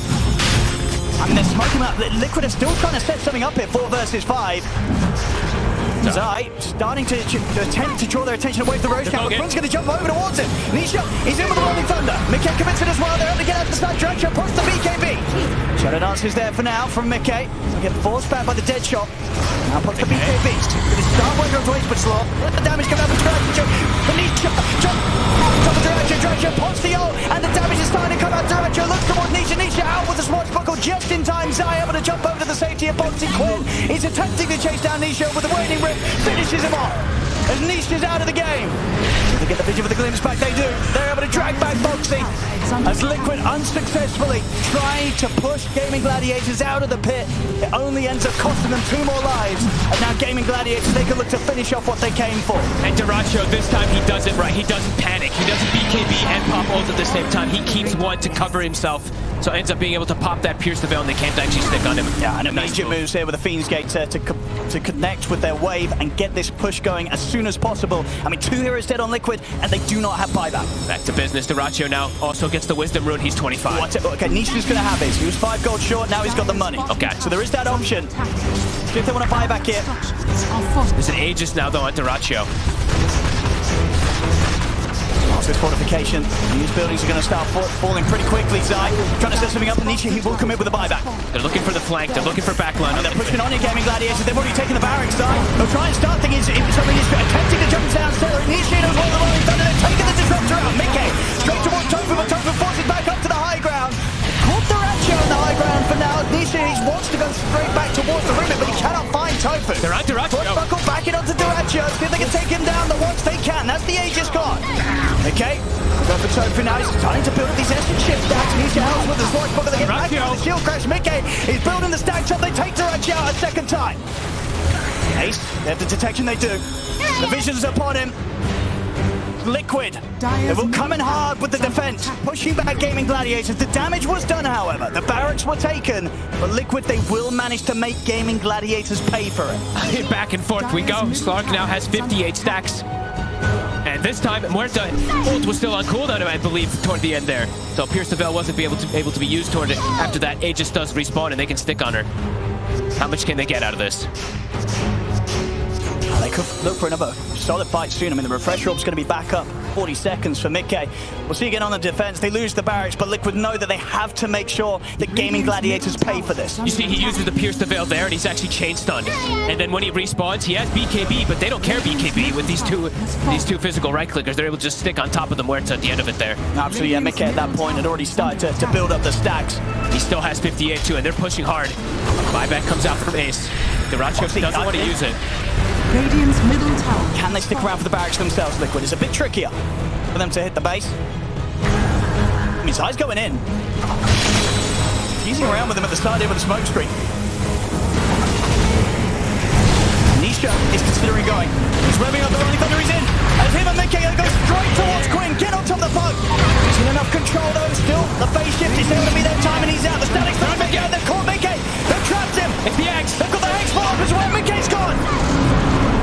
I mean, they're smoking up. Liquid are still trying to set something up here, 4 versus 5. Zai starting to attempt to draw their attention away from the Roche camp, but Quinn's going to jump over towards him. Nisha, he's in with the Rolling Thunder. Mickey commits it as well. They're able to get out the side. Dyrachyo puts the BKB. Shadow Dance is there for now from Mickey. He'll get forced back by the dead shot. Now puts the BKB. With his start working on Dwayne's slot. Let the damage come out from Dyrachyo. Nisha, jump. Top of Dyrachyo. Dyrachyo pops the ult, and the damage is starting to come out. Dyrachyo looks towards Nisha. Nisha out with the swashbuckle just in time. Zai able to jump over to the safety of Boxy. Quinn is attempting to chase down Nisha with the waning rip. Finishes him off as Nisha's out of the game. They get the vision with the glimpse back. They do. They're able to drag back Boxy as Liquid unsuccessfully trying to push Gaming Gladiators out of the pit. It only ends up costing them 2 more lives. And now Gaming Gladiators, they can look to finish off what they came for. And Dyrachyo, this time he does it right. He doesn't panic. He doesn't BKB and pop ult at the same time. He keeps one to cover himself. So ends up being able to pop that Pierce the Veil, and they can't actually stick on him. Yeah, and immediate moves here with the Fiend's Gate to connect with their wave and get this push going as soon as possible. I mean, 2 heroes dead on Liquid, and they do not have buyback. Back to business. Dyrachyo now also gets the Wisdom Rune. He's 25. Okay, Nisha's going to have his. He was 5 gold short, now he's got the money. Okay. So there is that option. See if they want to buy back here. Structures are fortified. There's an Aegis now, though, on Dyrachyo. This fortification. These buildings are going to start falling pretty quickly. Zai trying to set something up. Nisha, he will come in with a buyback. They're looking for the flank. They're looking for backline. And they're pushing on your Gaming Gladiators. They've already taken the barracks. Zai they'll try and start things. Something is attempting to jump down. Nisha knows what the Rolling Thunder. They're taking the disruptor out. Mickey straight towards Tofu, but Tofu forces back up to the high ground. Caught the Ratio on the high ground for now. Nisha wants to go straight back towards the rim, but he cannot find Tofu. They're on Dyrachyo. Buckle back it onto Dyrachyo. See if they can take him down the once they can. That's the Aegis gone. Okay. Go for Tofu now. He's starting to build up these essence shift stacks. Nisha helps with the Slark, but they get back into the shield crash. Mickey, he's building the stack up. They take Dyrachyo out a second time. Ace, they have the detection they do. The vision's upon him. Liquid. They will come in hard with the defense, pushing back Gaming Gladiators. The damage was done, however. The barracks were taken, but Liquid, they will manage to make Gaming Gladiators pay for it. Back and forth we go. Slark now has 58 stacks. And this time, Muerta ult was still on cooldown, I believe, toward the end there. So Pierce the Veil wasn't able to be used toward it. After that, Aegis does respawn and they can stick on her. How much can they get out of this? They could look for another solid fight soon. I mean, the refresh orb's going to be back up 40 seconds for Mickey. We'll see again on the defense. They lose the barracks, but Liquid know that they have to make sure that Gaming Gladiators pay for this. You see, he uses the Pierce the Veil there, and he's actually chain stunned. And then when he respawns, he has BKB, but they don't care BKB with these two physical right clickers. They're able to just stick on top of the Muerta at the end of it there. Absolutely, yeah. Mickey at that point had already started to build up the stacks. He still has 58 too, and they're pushing hard. Buyback comes out from Ace. Dyrachyo doesn't want to use it. Radiant's middle tower. Can they stick around for the barracks themselves, Liquid? It's a bit trickier for them to hit the base. His eye's going in. Teasing around with him at the start here with a smoke screen. Nisha is considering going. He's revving up the Rolling Thunder, he's in. As him and Mickey goes straight towards Quinn. Get on top of the poke. He's in enough control though. Still, the phase shift is able to be their time and he's out. The static's not Mickey. They've caught Mickey. They've trapped him. It's the X. They've got the X bomb as well. Mickey's gone.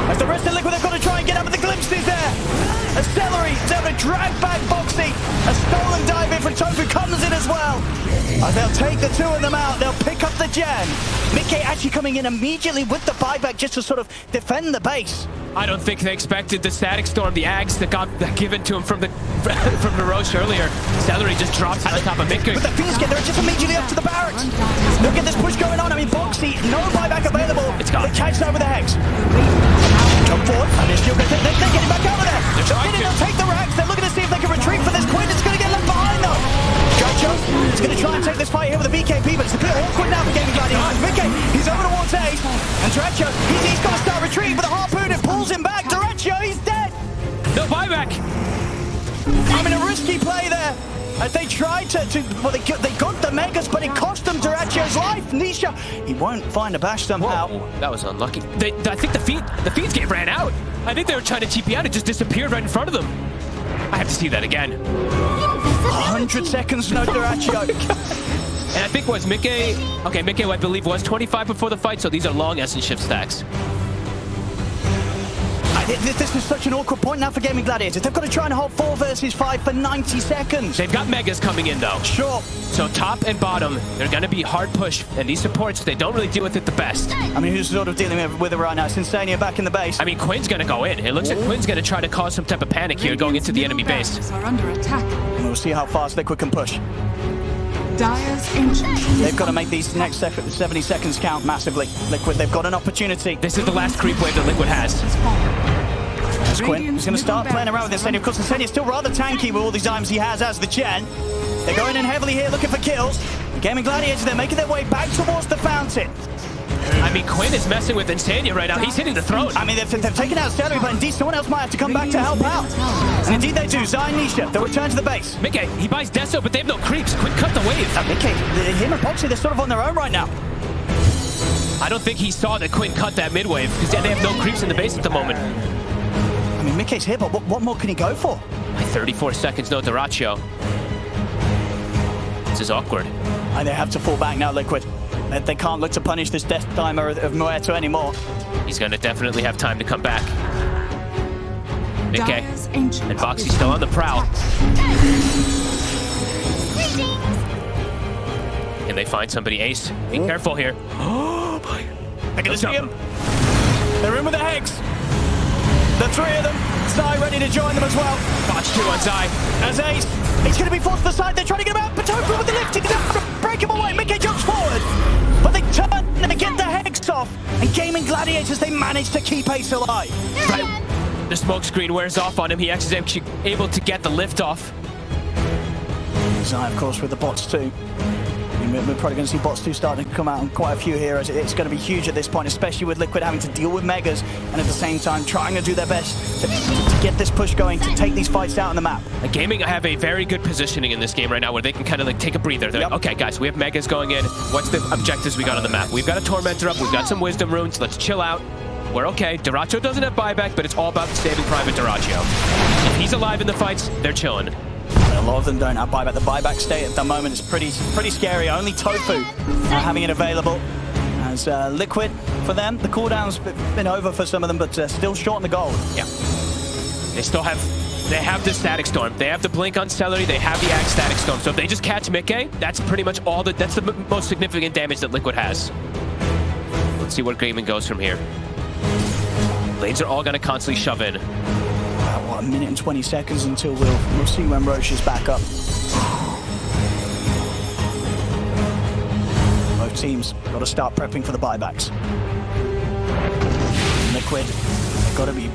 As the rest of Liquid, they've got to try and get out, but the glimpse is there. As Celery is able to drag back Boxy. A stolen dive in from Tofu comes in as well. As they'll take the two of them out, they'll pick up the gen. Mickey actually coming in immediately with the buyback just to sort of defend the base. I don't think they expected the Static Storm, the Ags that got given to him from the Roche earlier. Celery just drops on top of Mickey. With the Phoenix Kit, they're just immediately up to the barracks. Look at this push going on. I mean, Boxy, no buyback available. It's gone. They catch that with the Hex. Come forward, and they're still they're getting back over there. They'll take the racks. They're looking to see if they can retreat for this. Quinn is going to get left behind though. Jojo is going to try and take this fight here with the BKB, but it's a bit awkward now for Gaming Gladiators. Mickey, he's over towards Ace, and Dyrachyo, he's got to start retreating, but the harpoon, it pulls him back. Dyrachyo, he's dead. No buyback. I mean, a risky play there. As they tried well, they got the Megas, but it cost them Dyrachyo's life. Nisha, he won't find a bash somehow. Whoa, that was unlucky. I think the feeds game ran out. I think they were trying to TP out. It just disappeared right in front of them. I have to see that again. 100 seconds, no Dyrachyo. And I think was Mickey. Okay, Mickey, I believe, was 25 before the fight, so these are long essence shift stacks. This is such an awkward point now for Gaming Gladiators. They've got to try and hold 4 versus 5 for 90 seconds. They've got Megas coming in, though. Sure. So top and bottom, they're going to be hard push. And these supports, they don't really deal with it the best. I mean, who's sort of dealing with it right now? It's Insania back in the base. I mean, Quinn's going to go in. It looks like Quinn's going to try to cause some type of panic here going into the enemy base. Are under attack. And we'll see how fast Liquid can push. Dyer's ancient. They've got to make these next 70 seconds count massively. Liquid, they've got an opportunity. This is the last creep wave that Liquid has. As Quinn is going to start playing around with Insania. Of course, Insania is still rather tanky with all these items he has as the Chen. They're going in heavily here looking for kills. The Gaming Gladiators, they're making their way back towards the fountain. I mean, Quinn is messing with Insania right now. He's hitting the throat. I mean, they've taken out Celery, but indeed someone else might have to come back to help out. And indeed they do. Zai and Nisha, they'll return to the base. Mickey, he buys Deso, but they have no creeps. Quinn cut the wave. Mickey, him and Boxy, they're sort of on their own right now. I don't think he saw that Quinn cut that mid-wave because they have no creeps in the base at the moment. I mean, Mickey's here, but what more can he go for? 34 seconds, no Dyrachyo. This is awkward. And they have to fall back now, Liquid. They can't look to punish this death timer of Muerto anymore. He's going to definitely have time to come back. Mickey and Boxy's still on the prowl. Can they find somebody? Ace, be careful here. Oh, boy. They're going to see him. They're in with the Hex. The three of them. Zai ready to join them as well. Botch 2 on Zai. As Ace, he's going to be forced to the side. They're trying to get him out. Patofu with the lift. He's going to break him away. Mickey jumps forward. But they turn and they get the Hex off. And Gaming Gladiators, they manage to keep Ace alive. Right. The smoke screen wears off on him. He actually is able to get the lift off. Zai, of course, with the bots too. We're probably going to see bots 2 starting to come out on quite a few heroes. It's going to be huge at this point, especially with Liquid having to deal with Megas and at the same time trying to do their best to get this push going, to take these fights out on the map. Gaming have a very good positioning in this game right now where they can kind of like take a breather. They're like, okay, guys, we have Megas going in. What's the objectives we got on the map? We've got a Tormentor up. We've got some Wisdom Runes. Let's chill out. We're okay. Duracho doesn't have buyback, but it's all about saving Private Duracho. If he's alive in the fights, they're chilling. A lot of them don't have buyback. The buyback state at the moment is pretty scary. Only Tofu having it available. As Liquid, for them, the cooldown's been over for some of them, but still short on the gold. Yeah. They have the Static Storm. They have the Blink on Celery. They have the Axe Static Storm. So if they just catch Mickey, that's pretty much all that's the most significant damage that Liquid has. Let's see where Gaming goes from here. Lanes are all going to constantly shove in. What, a minute and 20 seconds until we'll see when Roche is back up. Both teams got to start prepping for the buybacks. Liquid,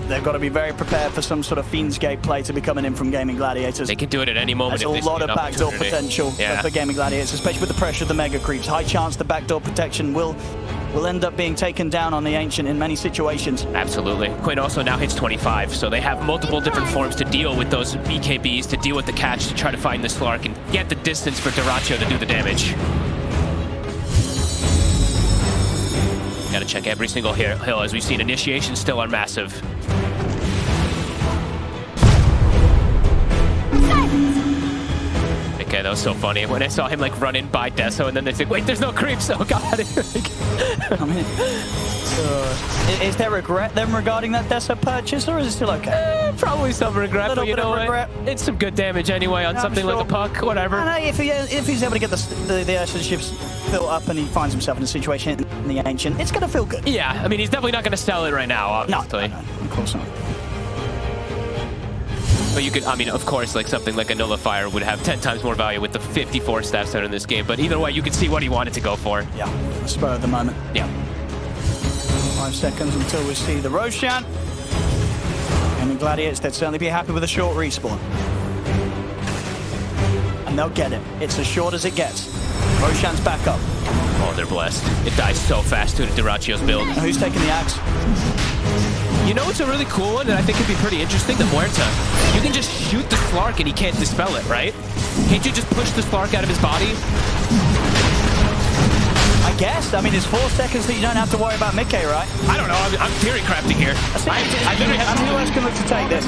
they've got to be very prepared for some sort of Fiend's Gate play to be coming in from Gaming Gladiators. They can do it at any moment. There's a lot of backdoor potential for Gaming Gladiators, especially with the pressure of the Mega Creeps. High chance the backdoor protection will end up being taken down on the Ancient in many situations. Absolutely. Quinn also now hits 25, so they have multiple different forms to deal with those BKBs, to deal with the catch, to try to find the Slark and get the distance for Duracho to do the damage. Gotta check every single hill, as we've seen initiations still are massive. Okay, that was so funny. When I saw him like run in by Deso and then they think, wait, there's no creeps, oh god. I mean, is there regret then regarding that Deso purchase, or is it still okay? Probably some regret, but you know what? It's some good damage anyway on something like a puck, whatever. I know, if he's able to get the Ursa ships built up and he finds himself in a situation in the Ancient, it's going to feel good. Yeah, I mean, he's definitely not going to sell it right now, obviously. No, of course not. But you could, I mean, of course, like something like a Nullifier would have 10 times more value with the 54 stats that are in this game. But either way, you could see what he wanted to go for. Yeah, a spur at the moment. Yeah. 5 seconds until we see the Roshan. And the Gladiators, they'd certainly be happy with a short respawn. And they'll get it. It's as short as it gets. Roshan's back up. Oh, they're blessed. It dies so fast to Duracho's build. Who's taking the axe? You know what's a really cool one that I think could be pretty interesting? The Muerta. You can just shoot the Slark and he can't dispel it, right? Can't you just push the Slark out of his body? I guess. I mean, it's 4 seconds that you don't have to worry about Mickey, right? I don't know. I'm theory crafting here. I literally have who else can look to take this?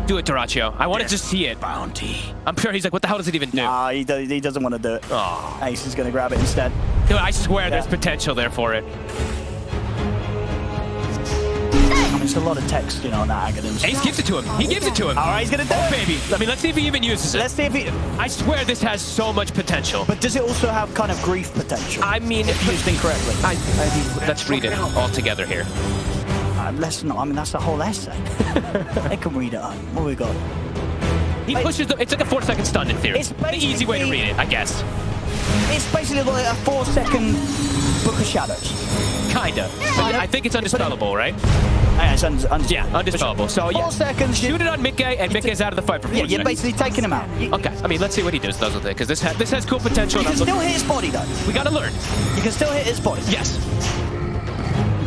Do it, Duracho. I wanted to see it. Bounty. I'm sure he's like, what the hell does it even do? Nah, he doesn't want to do it. Oh. Ace is going to grab it instead. Dude, I swear there's potential there for it. I mean, it's a lot of text, you know, on that Agadem. Ace gives it to him. He gives it to him. All right, he's going to do it. Baby. I mean, let's see if he even uses it. Let's see if he... I swear this has so much potential. But does it also have kind of grief potential? I mean, if used incorrectly. Let's read it all together here. Let's not. I mean, that's the whole essay. They can read it on. What we got? He pushes the... It's like a 4-second stun in theory. It's the easy way to read it, I guess. It's basically like a 4-second Book of Shadows. Kinda. But I think it's undispellable, right? Yeah, it's yeah, undispellable. So yeah, 4 seconds. Shoot it on Mickey, and Mickey's out of the fight for 4 seconds. Yeah, you're basically taking him out. Okay, I mean, let's see what he does with it, because this has cool potential. You can still hit his body, though. We gotta learn. You can still hit his body. Yes.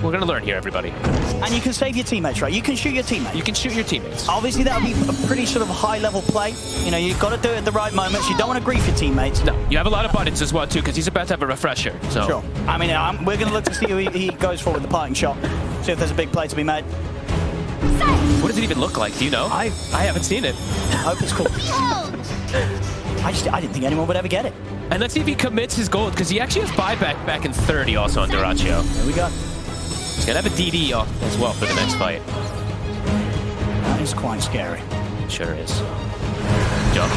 We're gonna learn here, everybody. And you can save your teammates, right? You can shoot your teammates. You can shoot your teammates. Obviously, that would be a pretty sort of high-level play. You know, you've got to do it at the right moments. You don't want to grief your teammates. No, you have a lot of buttons as well, too, because he's about to have a refresher. So. Sure. I mean, we're going to look to see who he goes for with the parting shot. See if there's a big play to be made. What does it even look like? Do you know? I haven't seen it. I hope it's cool. I didn't think anyone would ever get it. And let's see if he commits his gold, because he actually has buyback back in 30 also on Duracho. There we go. He's going to have a DD as well for the next fight. That is quite scary. Sure is. jump.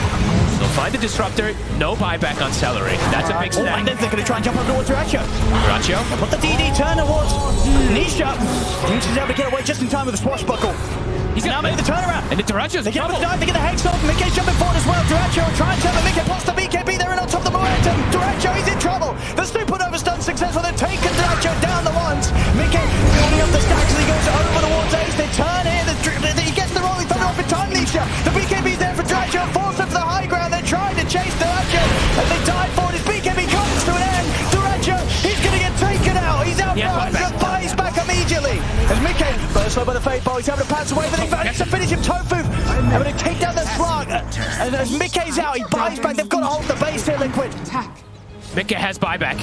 They'll find the disruptor. No buyback on Celery. That's a big Oh, stack. and then they're going to try and jump up towards Duracho. Duracho. Put the DD turn towards Nisha. She's able to get away just in time with the swashbuckle. He's now made the turnaround. And the Duracho's They get double. able to dive, they get the hex off. Mickey's jumping forward as well. Duracho trying to turn the Mickey plus the BKB. They're in on top of the momentum. Duracho, he's in trouble. The supernova stun successful. They're taking Duracho down the ones. Mickey building up the stacks as he goes over towards Ace. They turn here. He gets the rolling thunder off in time, Nisha. The BKB's there for Duracho. Forced up to the high ground. They're trying to chase Duracho. As they dive forward, his BKB comes to an end. Duracho, he's going to get taken out. He's out front. The buys back immediately. As Mickey, first slow by the Fate Ball, he's able to pass away, but he managed to finish him. Tofu able to take down the Slark. And as Mickey's out, he buys back. They've got to hold the base here, Liquid. Attack. Mickey has buyback.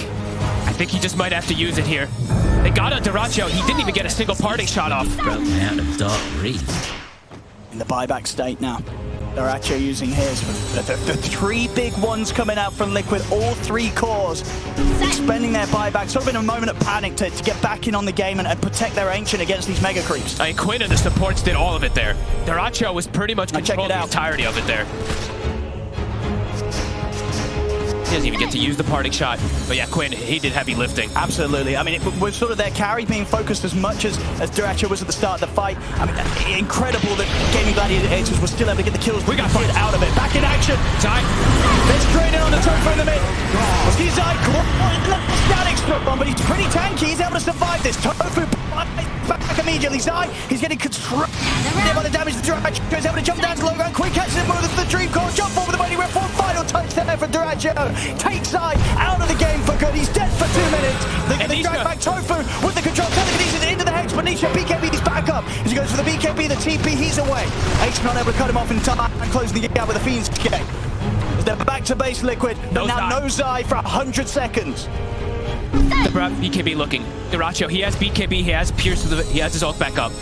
I think he just might have to use it here. They got on Duracho. He didn't even get a single parting shot off. Broke me out of dark read. In the buyback state now. Duracho using his. The three big ones coming out from Liquid, all three cores. Expending their buyback, sort of in a moment of panic to get back in on the game and protect their Ancient against these mega creeps. I mean, Quinn and the supports did all of it there. Duracho was pretty much controlling the out. entirety of it there. He doesn't even get to use the parting shot. But yeah, Quinn, he did heavy lifting. Absolutely. I mean, with sort of their carry being focused as much as Duracho was at the start of the fight. I mean, incredible that Gaming Gladiators was still able to get the kills. We got fight out of it. Back in action. Zai. They're straight in on the Tofu in the mid. See Zai static struck on, but he's pretty tanky. He's able to survive this. Tofu back immediately. Zai, he's getting controlled by the damage to Duracho. He's able to jump down to low ground. Quinn catches him with the dream core. Jump forward with the mighty ref. One final touch there for Duracho. Takes Zai out of the game for good. He's dead for 2 minutes. They drag back Tofu with the control. Telekinesis into the hex, but Nisha BKB is back up. As he goes for the BKB, the TP, he's away. Ace not able to cut him off in time and closing the gap with the Fiend's kick. They're back to base Liquid, but now no Zai for 100 seconds. The BKB looking. Duracho, he has BKB, he has Pierce, he has his ult back up.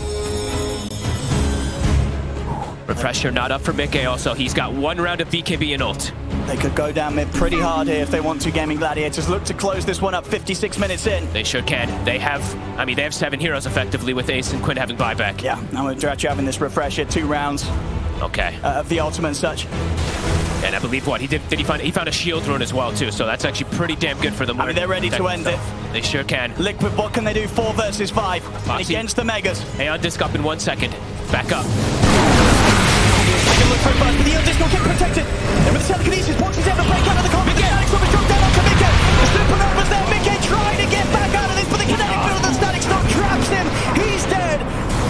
Refresher not up for Mickey also. He's got 1 round of BKB and ult. They could go down mid pretty hard here if they want to. Gaming Gladiators look to close this one up 56 minutes in. They sure can. They have 7 heroes effectively with Ace and Quinn having buyback. Yeah, now with Duracho having this refresher, 2 rounds Okay. of the ultimate and such. And I believe what he did he found a shield rune as well too, so that's actually pretty damn good for them. I mean, they're ready to end it. They sure can. Liquid, what can they do? 4 versus 5 Foxy. against the Megas. Aeon disc up in 1 second. Back up. They can look for it first, but the Eon Disc will get protected. Then with the telekinesis, once he's able to break out of the combat, the static storm is dropped down onto Mickey. The supernova's there. Mickey trying to get back out of this, but the kinetic field of the static storm traps him. He's dead.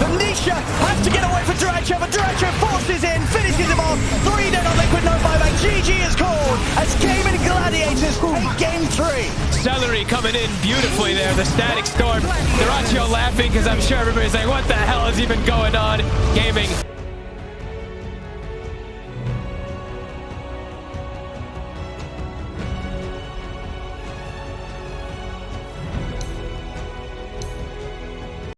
The Nisha has to get away from Duracho, but Duracho forces in, finishes him off. 3 dead on Liquid, no buyback. GG is called as Gaming Gladiators take game 3. Celery coming in beautifully there. The static storm. Duracho laughing because I'm sure everybody's like, what the hell is even going on? Gaming